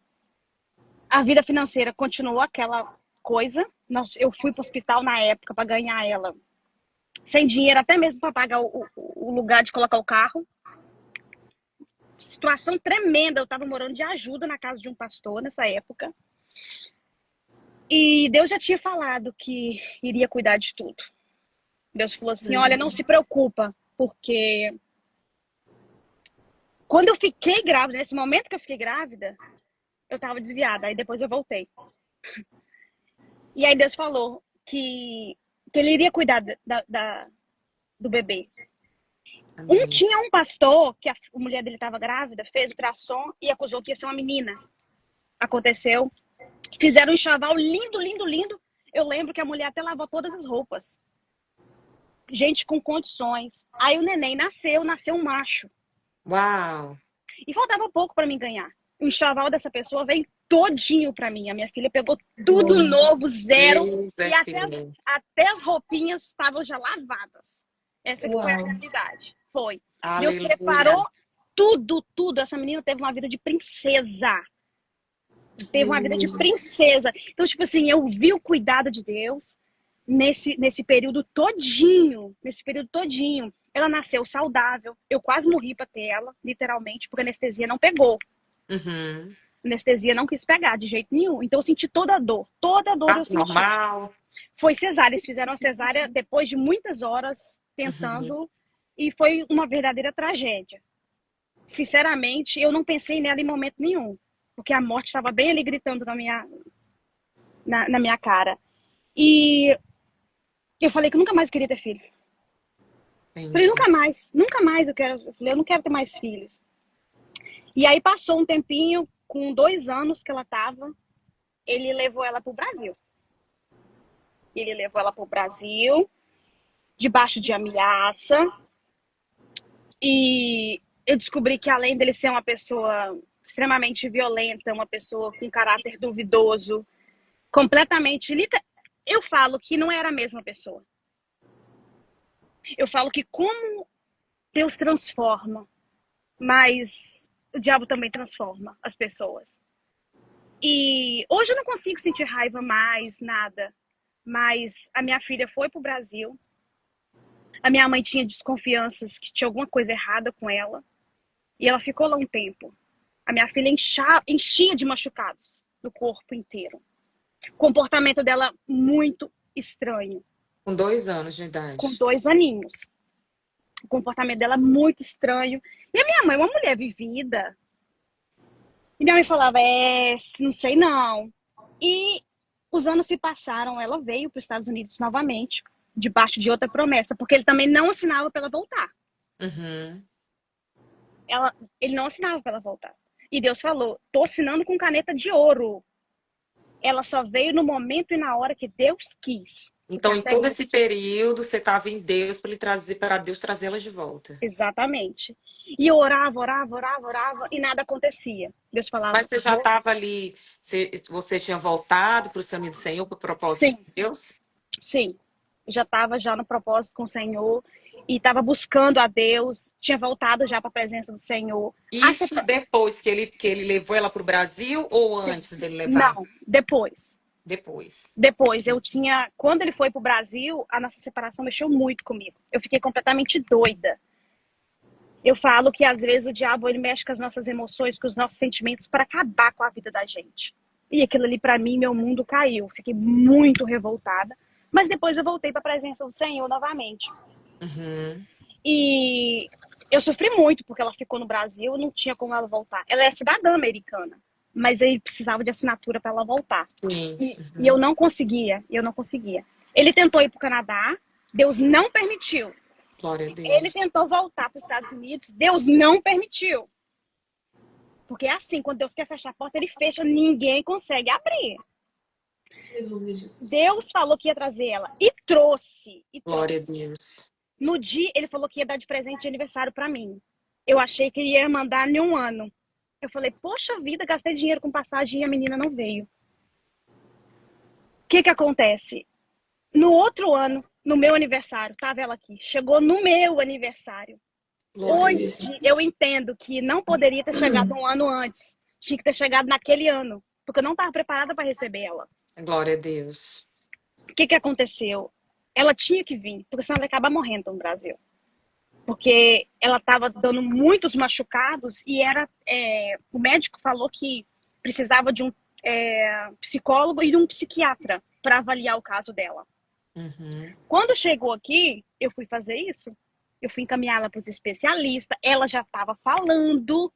A vida financeira continuou aquela coisa. Eu fui pro hospital na época para ganhar ela. Sem dinheiro até mesmo para pagar o lugar de colocar o carro. Situação tremenda. Eu tava morando de ajuda na casa de um pastor nessa época. E Deus já tinha falado que iria cuidar de tudo. Deus falou assim: olha, não se preocupa, porque quando eu fiquei grávida, nesse momento que eu fiquei grávida, eu tava desviada, aí depois eu voltei. E aí Deus falou que ele iria cuidar do bebê. Amém. Tinha um pastor que a mulher dele estava grávida, fez ultrassom e acusou que ia ser uma menina. Aconteceu. Fizeram um enxoval lindo, lindo, lindo. Eu lembro que a mulher até lavou todas as roupas. Gente com condições. Aí o neném nasceu um macho. Uau. E faltava pouco para mim ganhar. O enxoval dessa pessoa veio todinho para mim. A minha filha pegou tudo Glória. novo, zero. Deus é E fiel. até as roupinhas estavam já lavadas. Essa que foi a Uau. realidade. Foi. Deus Aleluia. preparou tudo, tudo. Essa menina teve uma vida de princesa. Teve uma vida de Aleluia. princesa. Então, tipo assim, eu vi o cuidado de Deus nesse período todinho. Nesse período todinho. Ela nasceu saudável. Eu quase morri pra ter ela, literalmente, porque a anestesia não pegou. Uhum. A anestesia não quis pegar de jeito nenhum. Então eu senti toda a dor. Toda a dor eu Parto senti. normal. Foi cesárea. Eles fizeram a cesárea depois de muitas horas Uhum. tentando. E foi uma verdadeira tragédia. Sinceramente, eu não pensei nela em momento nenhum. Porque a morte estava bem ali gritando na minha cara. E eu falei que nunca mais eu queria ter filho. Falei, Entendi. nunca mais eu quero. Eu falei, eu não quero ter mais filhos. E aí passou um tempinho, com 2 anos que ela tava, ele levou ela pro Brasil. Ele levou ela pro Brasil, debaixo de ameaça. E eu descobri que além dele ser uma pessoa extremamente violenta, uma pessoa com caráter duvidoso, completamente. Eu falo que não era a mesma pessoa. Eu falo que como Deus transforma, mas o diabo também transforma as pessoas. E hoje eu não consigo sentir raiva mais, nada. Mas a minha filha foi pro Brasil. A minha mãe tinha desconfianças que tinha alguma coisa errada com ela. E ela ficou lá um tempo. A minha filha enchia de machucados no corpo inteiro. O comportamento dela muito estranho. Com 2 anos de Com idade. 2 aninhos. O comportamento dela muito estranho. E a minha mãe, uma mulher vivida. E minha mãe falava, não sei não. E os anos se passaram, ela veio para os Estados Unidos novamente, debaixo de outra promessa, porque ele também não assinava para ela voltar. Uhum. Ele não assinava para ela voltar. E Deus falou, tô assinando com caneta de ouro. Ela só veio no momento e na hora que Deus quis. Porque Então, em até todo esse isso, período, você estava em Deus para Deus trazê-la de volta. exatamente. E eu orava, orava, orava, orava, e nada acontecia. Deus falava, Mas você já estava ali, você tinha voltado para o caminho do Senhor, para o propósito sim, de Deus? sim. Já estava já no propósito com o Senhor e estava buscando a Deus, tinha voltado já para a presença do Senhor. Isso depois que ele levou ela para o Brasil ou Sim. antes dele levar? Não, depois. Depois. Depois, quando ele foi pro Brasil, a nossa separação mexeu muito comigo. Eu fiquei completamente doida. Eu falo que às vezes o diabo ele mexe com as nossas emoções, com os nossos sentimentos para acabar com a vida da gente. E aquilo ali para mim, meu mundo caiu. Fiquei muito revoltada. Mas depois eu voltei para a presença do Senhor novamente. Uhum. E eu sofri muito porque ela ficou no Brasil, não tinha como ela voltar. Ela é cidadã americana, mas ele precisava de assinatura para ela voltar. Sim. E eu não conseguia, Ele tentou ir para o Canadá, Deus não permitiu. Glória a Ele Deus. tentou voltar para os Estados Unidos, Deus não permitiu. Porque é assim, quando Deus quer fechar a porta, ele fecha, ninguém consegue abrir. Aleluia, Jesus. Deus falou que ia trazer ela e trouxe. Glória a Deus. No dia, ele falou que ia dar de presente de aniversário para mim. Eu achei que ele ia mandar em um ano. Eu falei, poxa vida, gastei dinheiro com passagem e a menina não veio. O que acontece? No outro ano, no meu aniversário, tava ela aqui. Chegou no meu aniversário. Glória a Hoje Deus. eu entendo que não poderia ter chegado um ano antes. Tinha que ter chegado naquele ano. Porque eu não estava preparada para receber ela. Glória a Deus. O que aconteceu? Ela tinha que vir, porque senão ela ia acabar morrendo no Brasil. Porque ela estava dando muitos machucados e o médico falou que precisava de um psicólogo e de um psiquiatra para avaliar o caso dela. Uhum. Quando chegou aqui, eu fui fazer isso. Eu fui encaminhá-la para os especialistas. Ela já estava falando.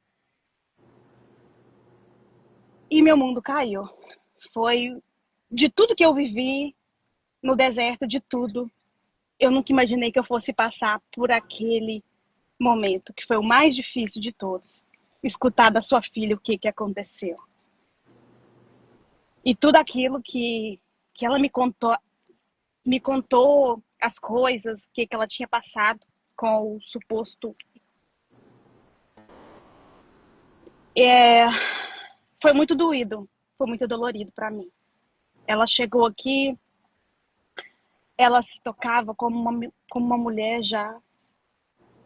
E meu mundo caiu. Foi de tudo que eu vivi no deserto, de tudo. Eu nunca imaginei que eu fosse passar por aquele momento, que foi o mais difícil de todos. Escutar da sua filha o que aconteceu. E tudo aquilo que ela me contou as coisas, que ela tinha passado com o suposto. Foi muito doído, foi muito dolorido para mim. Ela chegou aqui, ela se tocava como uma mulher já.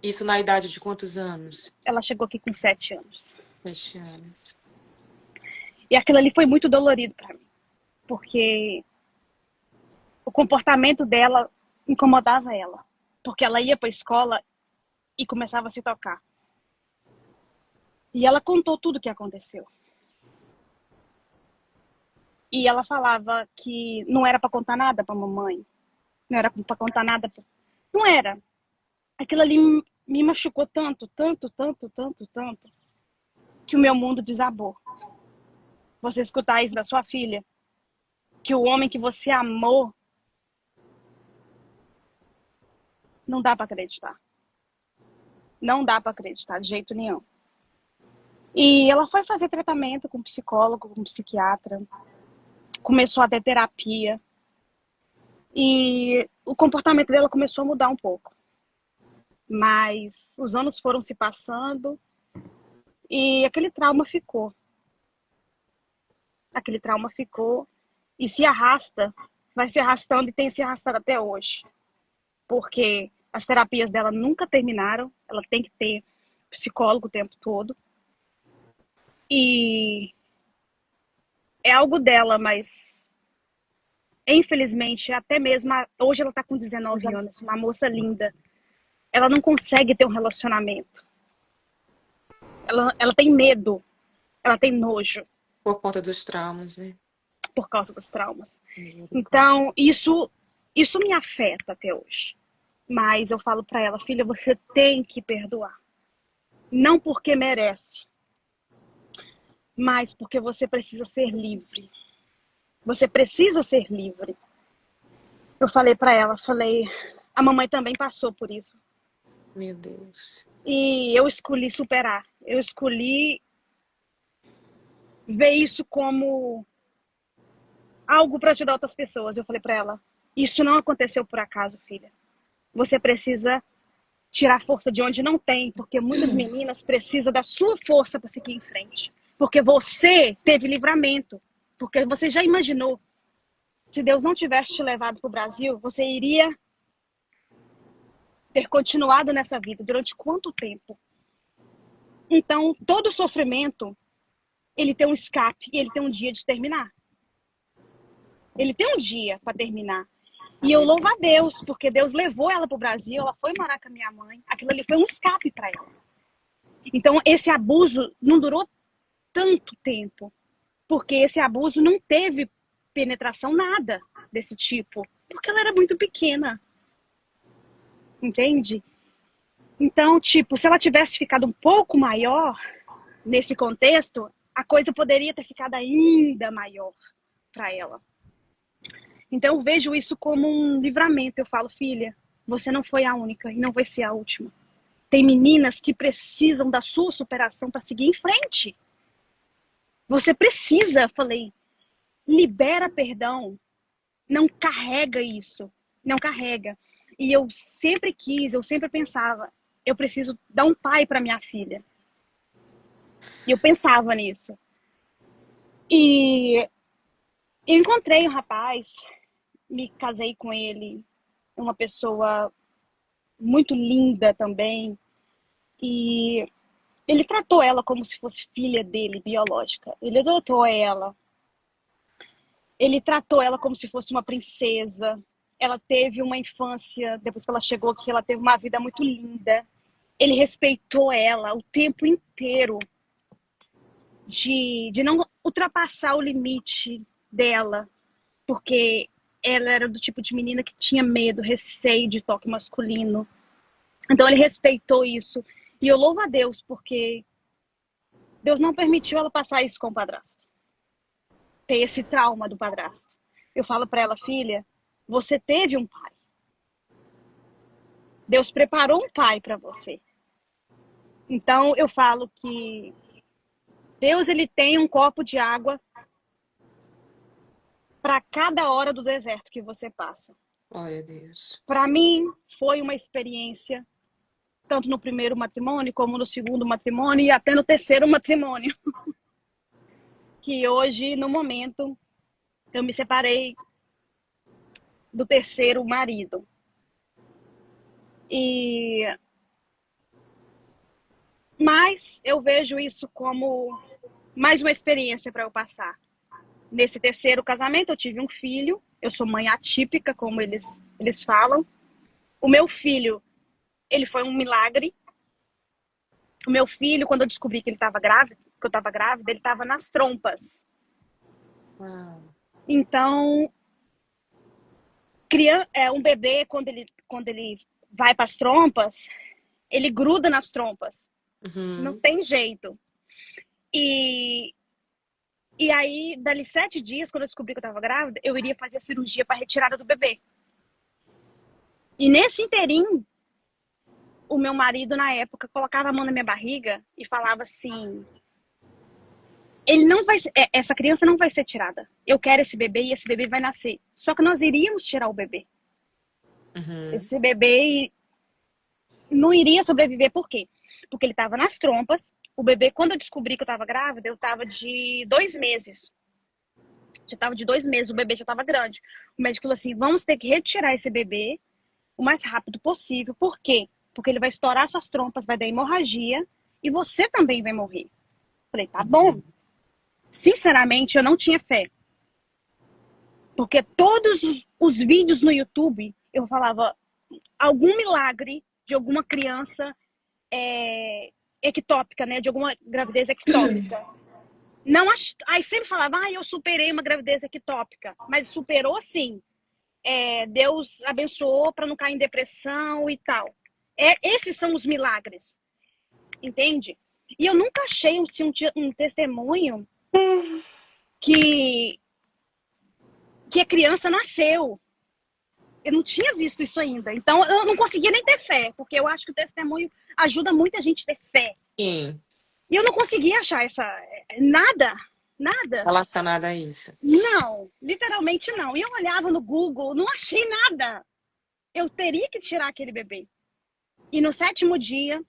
Isso na idade de quantos anos? Ela chegou aqui com 7 anos. 7 anos. E aquilo ali foi muito dolorido para mim, porque o comportamento dela incomodava ela, porque ela ia para a escola e começava a se tocar. E ela contou tudo o que aconteceu. E ela falava que não era para contar nada para mamãe, não era para contar nada. Não era. Aquilo ali me machucou tanto, que o meu mundo desabou. Você escutar isso da sua filha, que o homem que você amou, não dá para acreditar. Não dá para acreditar de jeito nenhum. E ela foi fazer tratamento com psicólogo, com psiquiatra, começou a ter terapia e o comportamento dela começou a mudar um pouco. Mas os anos foram se passando e aquele trauma ficou. Aquele trauma ficou e se arrasta, vai se arrastando e tem se arrastado até hoje. Porque as terapias dela nunca terminaram, ela tem que ter psicólogo o tempo todo. E é algo dela, mas infelizmente, até mesmo hoje ela tá com 19 anos, uma moça linda. Ela não consegue ter um relacionamento. Ela tem medo, ela tem nojo. Por conta dos traumas, né? Por causa dos traumas. Então, isso me afeta até hoje. Mas eu falo para ela, filha, você tem que perdoar. Não porque merece, mas porque você precisa ser livre. Você precisa ser livre. Eu falei para ela, a mamãe também passou por isso. Meu Deus. E eu escolhi superar. Eu escolhi ver isso como algo para ajudar outras pessoas. Eu falei para ela, isso não aconteceu por acaso, filha. Você precisa tirar força de onde não tem, porque muitas meninas precisam da sua força para seguir em frente. Porque você teve livramento. Porque você já imaginou, se Deus não tivesse te levado para o Brasil, você iria ter continuado nessa vida durante quanto tempo? Então, todo sofrimento, ele tem um escape e ele tem um dia de terminar. Ele tem um dia para terminar. E eu louvo a Deus, porque Deus levou ela para o Brasil, ela foi morar com a minha mãe. Aquilo ali foi um escape para ela. Então, esse abuso não durou tanto tempo, porque esse abuso não teve penetração, nada desse tipo, porque ela era muito pequena. Entende? Então, tipo, se ela tivesse ficado um pouco maior nesse contexto, a coisa poderia ter ficado ainda maior para ela. Então, eu vejo isso como um livramento. Eu falo, filha, você não foi a única e não vai ser a última. Tem meninas que precisam da sua superação para seguir em frente. Você precisa, falei, libera perdão. Não carrega isso. Não carrega. E eu sempre pensava, eu preciso dar um pai para minha filha. E eu pensava nisso. E eu encontrei um rapaz, me casei com ele, uma pessoa muito linda também. E ele tratou ela como se fosse filha dele, biológica. Ele adotou ela. Ele tratou ela como se fosse uma princesa. Ela teve uma infância, depois que ela chegou aqui, ela teve uma vida muito linda. Ele respeitou ela o tempo inteiro de não ultrapassar o limite dela, porque ela era do tipo de menina que tinha medo, receio de toque masculino. Então ele respeitou isso. E eu louvo a Deus, porque Deus não permitiu ela passar isso com o padrasto. Ter esse trauma do padrasto. Eu falo para ela, filha, você teve um pai. Deus preparou um pai para você. Então, eu falo que Deus, ele tem um copo de água para cada hora do deserto que você passa. Glória a Deus. Para mim, foi uma experiência, tanto no primeiro matrimônio, como no segundo matrimônio e até no terceiro matrimônio. Que hoje, no momento, eu me separei do terceiro marido. Mas eu vejo isso como mais uma experiência para eu passar. Nesse terceiro casamento, eu tive um filho. Eu sou mãe atípica, como eles falam. O meu filho, ele foi um milagre. O meu filho, quando eu descobri que ele estava grávida, que eu estava grávida, ele estava nas trompas. Uau. Então, um bebê, quando ele vai para as trompas, ele gruda nas trompas. Não tem jeito. E aí, dali 7 dias, quando eu descobri que eu estava grávida, eu iria fazer a cirurgia para retirada do bebê. E nesse inteirinho, o meu marido, na época, colocava a mão na minha barriga e falava assim: essa criança não vai ser tirada. Eu quero esse bebê e esse bebê vai nascer. Só que nós iríamos tirar o bebê. Esse bebê não iria sobreviver. Por quê? Porque ele estava nas trompas. O bebê, quando eu descobri que eu estava grávida, eu estava de 2 meses. Já estava de 2 meses, o bebê já estava grande. O médico falou assim: vamos ter que retirar esse bebê o mais rápido possível. Por quê? Porque ele vai estourar suas trompas, vai dar hemorragia e você também vai morrer. Falei, tá bom. Sinceramente, eu não tinha fé. Porque todos os vídeos no YouTube, eu falava algum milagre de alguma criança ectópica, né? De alguma gravidez ectópica. Aí sempre falava, eu superei uma gravidez ectópica. Mas superou sim. Deus abençoou para não cair em depressão e tal. Esses são os milagres. Entende? E eu nunca achei um testemunho que a criança nasceu. Eu não tinha visto isso ainda. Então, eu não conseguia nem ter fé, porque eu acho que o testemunho ajuda muita gente a ter fé. Sim. E eu não conseguia achar nada Relacionada a isso. Não, literalmente não. E eu olhava no Google, não achei nada. Eu teria que tirar aquele bebê. E no 7º dia,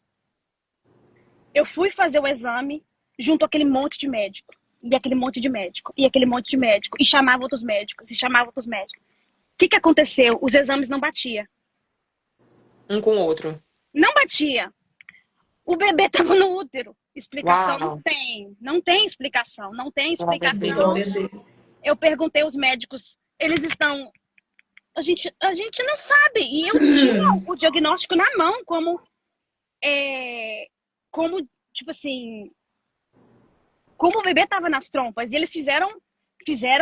eu fui fazer o exame junto àquele monte de médico. E aquele monte de médico. E aquele monte de médico. E chamava outros médicos. E chamava outros médicos. O que aconteceu? Os exames não batiam. Um com o outro. Não batia. O bebê estava no útero. Explicação Uau. não tem. Não tem explicação. Não tem explicação. Glória a Deus. Eu perguntei aos médicos. Eles estão... A gente não sabe. E eu tinha o diagnóstico na mão como tipo assim... Como o bebê estava nas trompas. E eles fizeram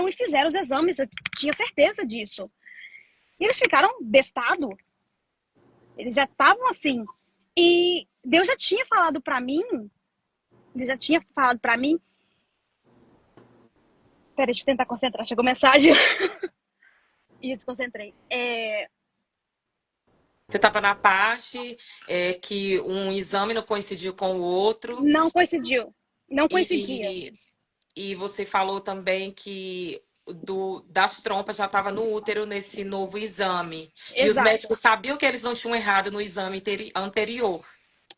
os exames. Eu tinha certeza disso. E eles ficaram bestados. Eles já estavam assim. E Deus já tinha falado pra mim. Peraí, deixa eu tentar concentrar. Chegou mensagem. E eu desconcentrei. Você estava na parte que um exame não coincidiu com o outro. Não coincidiu. Não coincidia. E você falou também que das trompas já estava no útero nesse novo exame. Exato. E os médicos sabiam que eles não tinham errado no exame anterior.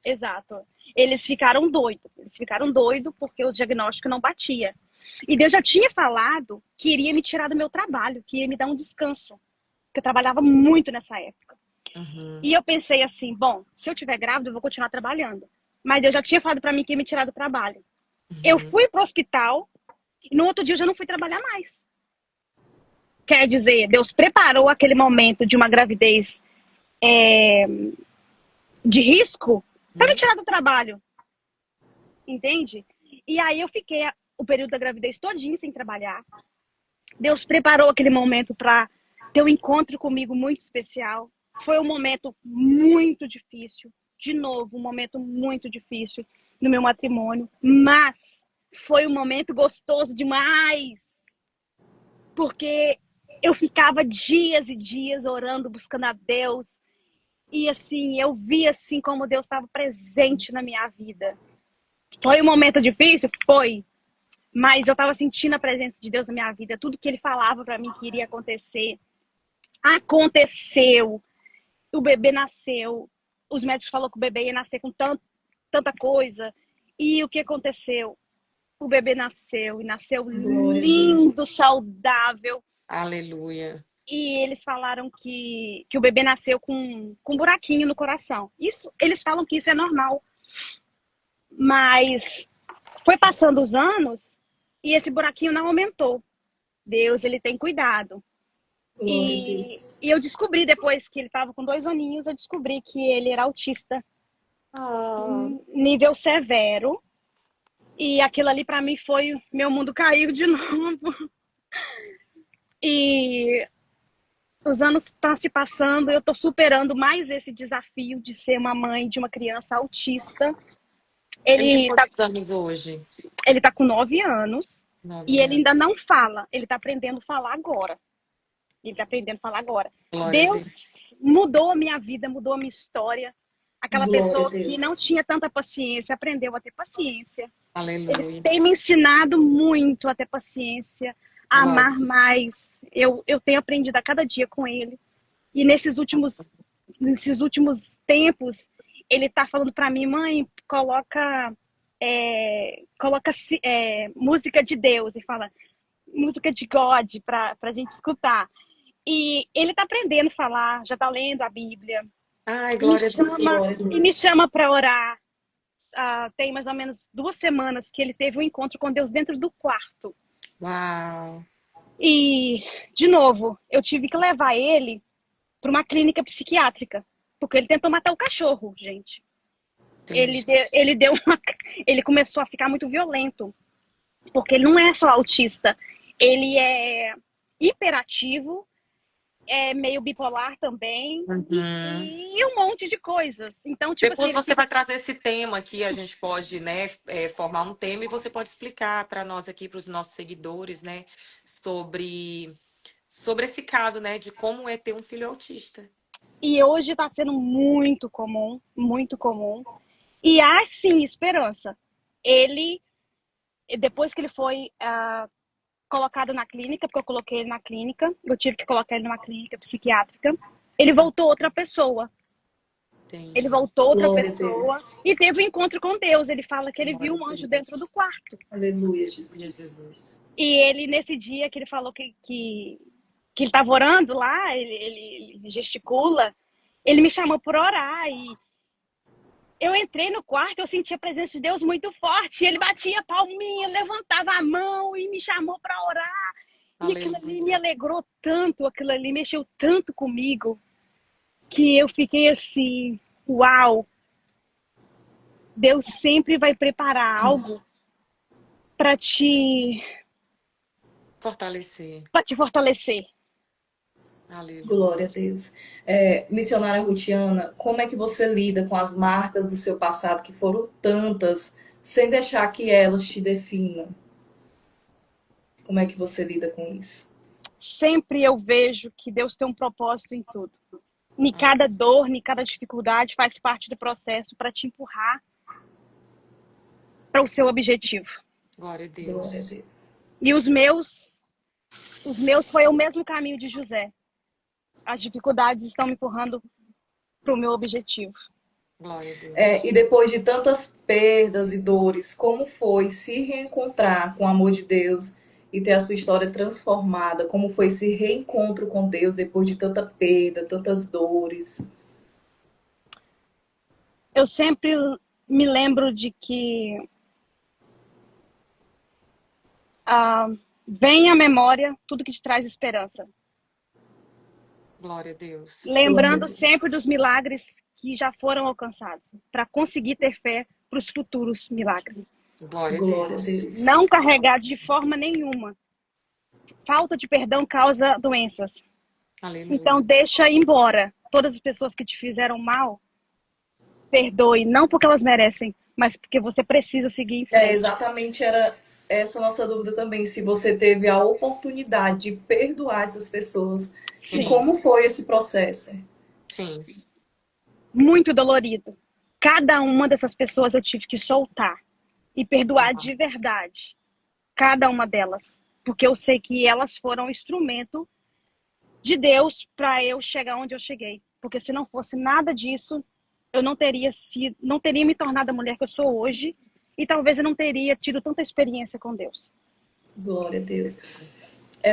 Exato. Eles ficaram doidos porque o diagnóstico não batia. E Deus já tinha falado que iria me tirar do meu trabalho, que ia me dar um descanso. Porque eu trabalhava muito nessa época. E eu pensei assim, bom, se eu estiver grávida, eu vou continuar trabalhando. Mas Deus já tinha falado para mim que ia me tirar do trabalho. Eu fui pro hospital e no outro dia eu já não fui trabalhar mais. Quer dizer, Deus preparou aquele momento de uma gravidez de risco para me tirar do trabalho. Entende? E aí eu fiquei o período da gravidez todinho sem trabalhar. Deus preparou aquele momento para ter um encontro comigo muito especial. Foi um momento muito difícil. De novo, um momento muito difícil no meu matrimônio. Mas foi um momento gostoso demais. Porque eu ficava dias e dias orando, buscando a Deus. E assim, eu vi assim como Deus estava presente na minha vida. Foi um momento difícil? Foi. Mas eu estava sentindo a presença de Deus na minha vida. Tudo que ele falava para mim que iria acontecer, aconteceu. O bebê nasceu. Os médicos falaram que o bebê ia nascer com tanta coisa. E o que aconteceu? O bebê nasceu e nasceu Glória a lindo, Deus. saudável. Aleluia. E eles falaram que o bebê nasceu com um buraquinho no coração. Isso, eles falam que isso é normal. Mas foi passando os anos e esse buraquinho não aumentou. Deus, ele tem cuidado. Glória a Deus. E eu descobri, depois que ele estava com 2 aninhos, eu descobri que ele era autista, nível severo. E aquilo ali para mim foi, meu mundo caiu de novo. E os anos estão se passando, eu estou superando mais esse desafio de ser uma mãe de uma criança autista. Ele tem Ele quantos anos hoje? tá com 9 anos 9 e ele anos. ainda não fala, ele está aprendendo a falar agora. Ele está aprendendo a falar agora. Glória a Deus. Deus mudou a minha vida, mudou a minha história. Aquela Glória a pessoa que não Deus. tinha tanta paciência, aprendeu a ter paciência. Ele Aleluia. tem me ensinado muito a ter paciência, a Glória. amar mais. Eu tenho aprendido a cada dia com ele. E nesses últimos tempos, ele tá falando para mim, mãe, coloca música de Deus, e fala música de God para a gente escutar. E ele tá aprendendo a falar, já tá lendo a Bíblia. Ai, E me glória a chama, Glória a Deus. e me Deus. chama para orar. Tem mais ou menos 2 semanas que ele teve um encontro com Deus dentro do quarto. Uau. E, de novo, eu tive que levar ele para uma clínica psiquiátrica, porque ele tentou matar o cachorro, gente. Entendi. Ele começou a ficar muito violento, porque ele não é só autista, ele é hiperativo, é meio bipolar também, Uhum. e um monte de coisas. Então, tipo assim, Depois ele você fica. vai trazer esse tema aqui, a gente pode, né, formar um tema e você pode explicar para nós aqui, para os nossos seguidores, né, sobre esse caso, né, de como é ter um filho autista. E hoje está sendo muito comum, muito comum. E há sim esperança. Ele, depois que ele foi colocado na clínica, porque eu coloquei ele na clínica, eu tive que colocar ele numa clínica psiquiátrica, ele voltou outra pessoa. Ele Entendi. voltou outra Glória a pessoa Deus. e teve um encontro com Deus. Ele fala que ele viu Glória um a anjo dentro do Deus. quarto. Aleluia, Glória a Jesus. Jesus. E ele, nesse dia que ele falou que ele estava orando lá, ele gesticula, ele me chamou para orar. E eu entrei no quarto, eu senti a presença de Deus muito forte. Ele batia a palminha, levantava a mão e me chamou para orar. E aquilo ali me Aleluia. alegrou tanto, aquilo ali mexeu tanto comigo, que eu fiquei assim, uau, Deus sempre vai preparar algo para Fortalecer. te fortalecer. Aleluia. Glória a Deus. Missionária Rutiana, como é que você lida com as marcas do seu passado, que foram tantas, sem deixar que elas te definam? Como é que você lida com isso? Sempre eu vejo que Deus tem um propósito em tudo. Em cada dor, em cada dificuldade faz parte do processo para te empurrar para o seu objetivo. Glória a Glória a Deus. Deus. E os meus foi o mesmo caminho de José. As dificuldades estão me empurrando para o meu objetivo. Glória a Deus. E depois de tantas perdas e dores, como foi se reencontrar com o amor de Deus e ter a sua história transformada? Como foi esse reencontro com Deus depois de tanta perda, tantas dores? Eu sempre me lembro de que vem à memória tudo que te traz esperança. Glória a Deus. Lembrando Glória a Deus. sempre dos milagres que já foram alcançados, para conseguir ter fé para os futuros milagres. Glória a Glória a Deus. Deus. Não carregar de forma nenhuma. Falta de perdão causa doenças. Aleluia. Então deixa ir embora. Todas as pessoas que te fizeram mal, perdoe, não porque elas merecem, mas porque você precisa seguir em frente. Exatamente, era essa a nossa dúvida também, se você teve a oportunidade de perdoar essas pessoas. Sim. E como foi esse processo? Sim. muito dolorido. Cada uma dessas pessoas eu tive que soltar e perdoar de verdade. Cada uma delas. Porque eu sei que elas foram instrumento de Deus para eu chegar onde eu cheguei. Porque se não fosse nada disso, eu não teria me tornado a mulher que eu sou hoje e talvez eu não teria tido tanta experiência com Deus. Glória a Deus.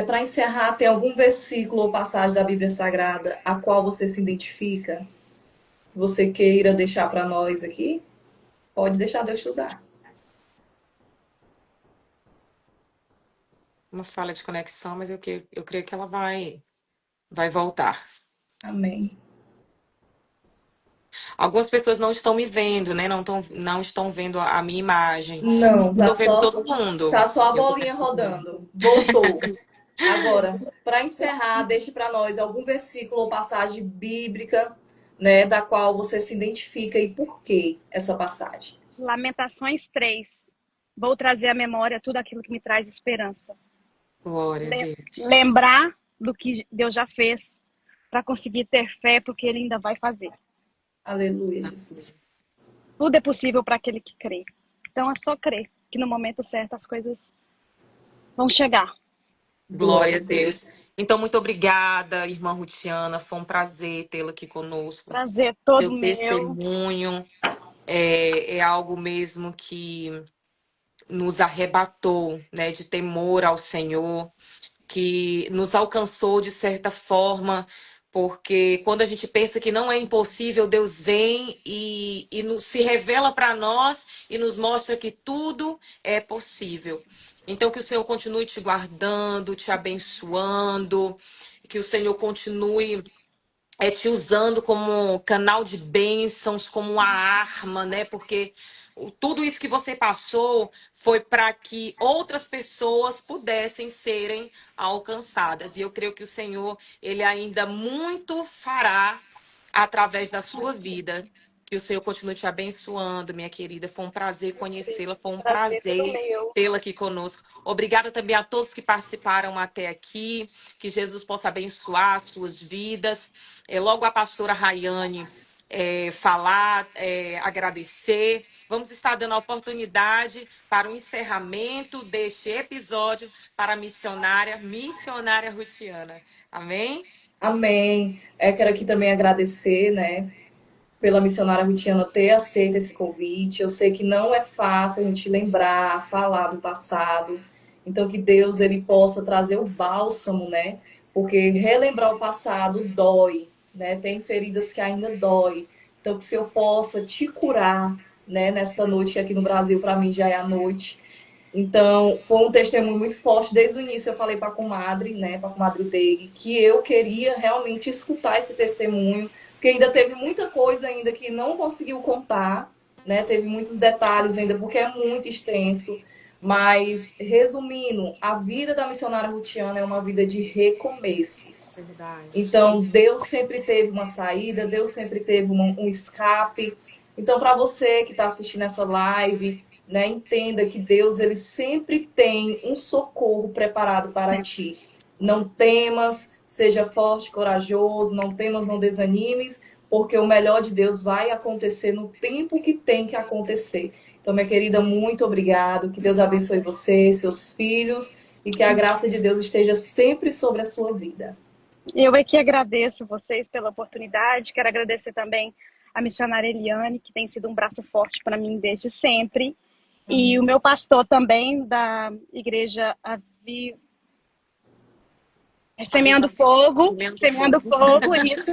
Para encerrar, tem algum versículo ou passagem da Bíblia Sagrada a qual você se identifica? Que você queira deixar para nós aqui? Pode deixar Deus te usar. Uma falha de conexão, mas eu creio que ela vai voltar. Amém. Algumas pessoas não estão me vendo, né? Não estão vendo a minha imagem. Não, Estou vendo todo mundo. tá só a Eu tô bolinha vendo todo mundo. rodando. Voltou. Agora, para encerrar, deixe para nós algum versículo ou passagem bíblica, né, da qual você se identifica e por que essa passagem. Lamentações 3. Vou trazer à memória tudo aquilo que me traz esperança. Glória a Deus. Lembrar do que Deus já fez para conseguir ter fé, porque Ele ainda vai fazer. Aleluia, Jesus. Tudo é possível para aquele que crê. Então é só crer que no momento certo as coisas vão chegar. Glória a Deus. Então, muito obrigada, irmã Rutiana. Foi um prazer tê-la aqui conosco. Prazer todo Seu meu. testemunho é algo mesmo que nos arrebatou, né, de temor ao Senhor, que nos alcançou de certa forma, porque quando a gente pensa que não é impossível, Deus vem e se revela para nós e nos mostra que tudo é possível. Então, que o Senhor continue te guardando, te abençoando, que o Senhor continue te usando como canal de bênçãos, como uma arma, né? Porque tudo isso que você passou foi para que outras pessoas pudessem serem alcançadas. E eu creio que o Senhor, ele ainda muito fará através da sua vida. Que o Senhor continue te abençoando, minha querida. Foi um prazer conhecê-la, foi um Prazer todo prazer meu. tê-la aqui conosco. Obrigada também a todos que participaram até aqui. Que Jesus possa abençoar as suas vidas. Logo a pastora Rayane falar, agradecer. Vamos estar dando a oportunidade para o encerramento deste episódio para a missionária Rustiana. Amém? Amém. Quero aqui também agradecer, né, pela missionária Rutiana ter aceito esse convite. Eu sei que não é fácil a gente lembrar, falar do passado. Então que Deus ele possa trazer o bálsamo, né? Porque relembrar o passado dói, né? Tem feridas que ainda dói. Então que o Senhor possa te curar, né, nesta noite que aqui no Brasil para mim já é a noite. Então, foi um testemunho muito forte. Desde o início eu falei para a comadre, né, para a comadre Teig, que eu queria realmente escutar esse testemunho, porque ainda teve muita coisa ainda que não conseguiu contar, né? Teve muitos detalhes ainda, porque é muito extenso. Mas, resumindo, a vida da missionária Rutiana é uma vida de recomeços. Verdade. Então, Deus sempre teve uma saída, Deus sempre teve um escape. Então, para você que está assistindo essa live, né, entenda que Deus ele sempre tem um socorro preparado para ti. Não temas, seja forte, corajoso, não temas, não desanimes, porque o melhor de Deus vai acontecer no tempo que tem que acontecer. Então, minha querida, muito obrigado. Que Deus abençoe você, seus filhos, e que a graça de Deus esteja sempre sobre a sua vida. Eu é que agradeço vocês pela oportunidade. Quero agradecer também a missionária Eliane, que tem sido um braço forte para mim desde sempre. E o meu pastor também, da igreja Semeando Fogo, isso.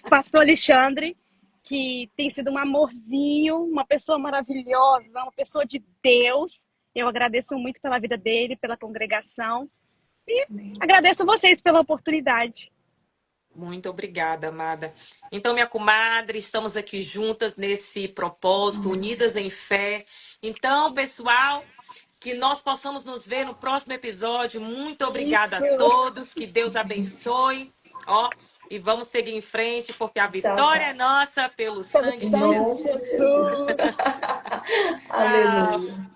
Pastor Alexandre, que tem sido um amorzinho, uma pessoa maravilhosa, uma pessoa de Deus. Eu agradeço muito pela vida dele, pela congregação. E agradeço vocês pela oportunidade. Muito obrigada, amada. Então, minha comadre, estamos aqui juntas nesse propósito, unidas em fé. Então, pessoal, que nós possamos nos ver no próximo episódio. Muito obrigada a todos. Que Deus abençoe. Ó, e vamos seguir em frente, porque a Tchau, vitória é tchau. nossa pelo Pelo sangue de sangue Jesus. de Jesus. Tchau. Aleluia.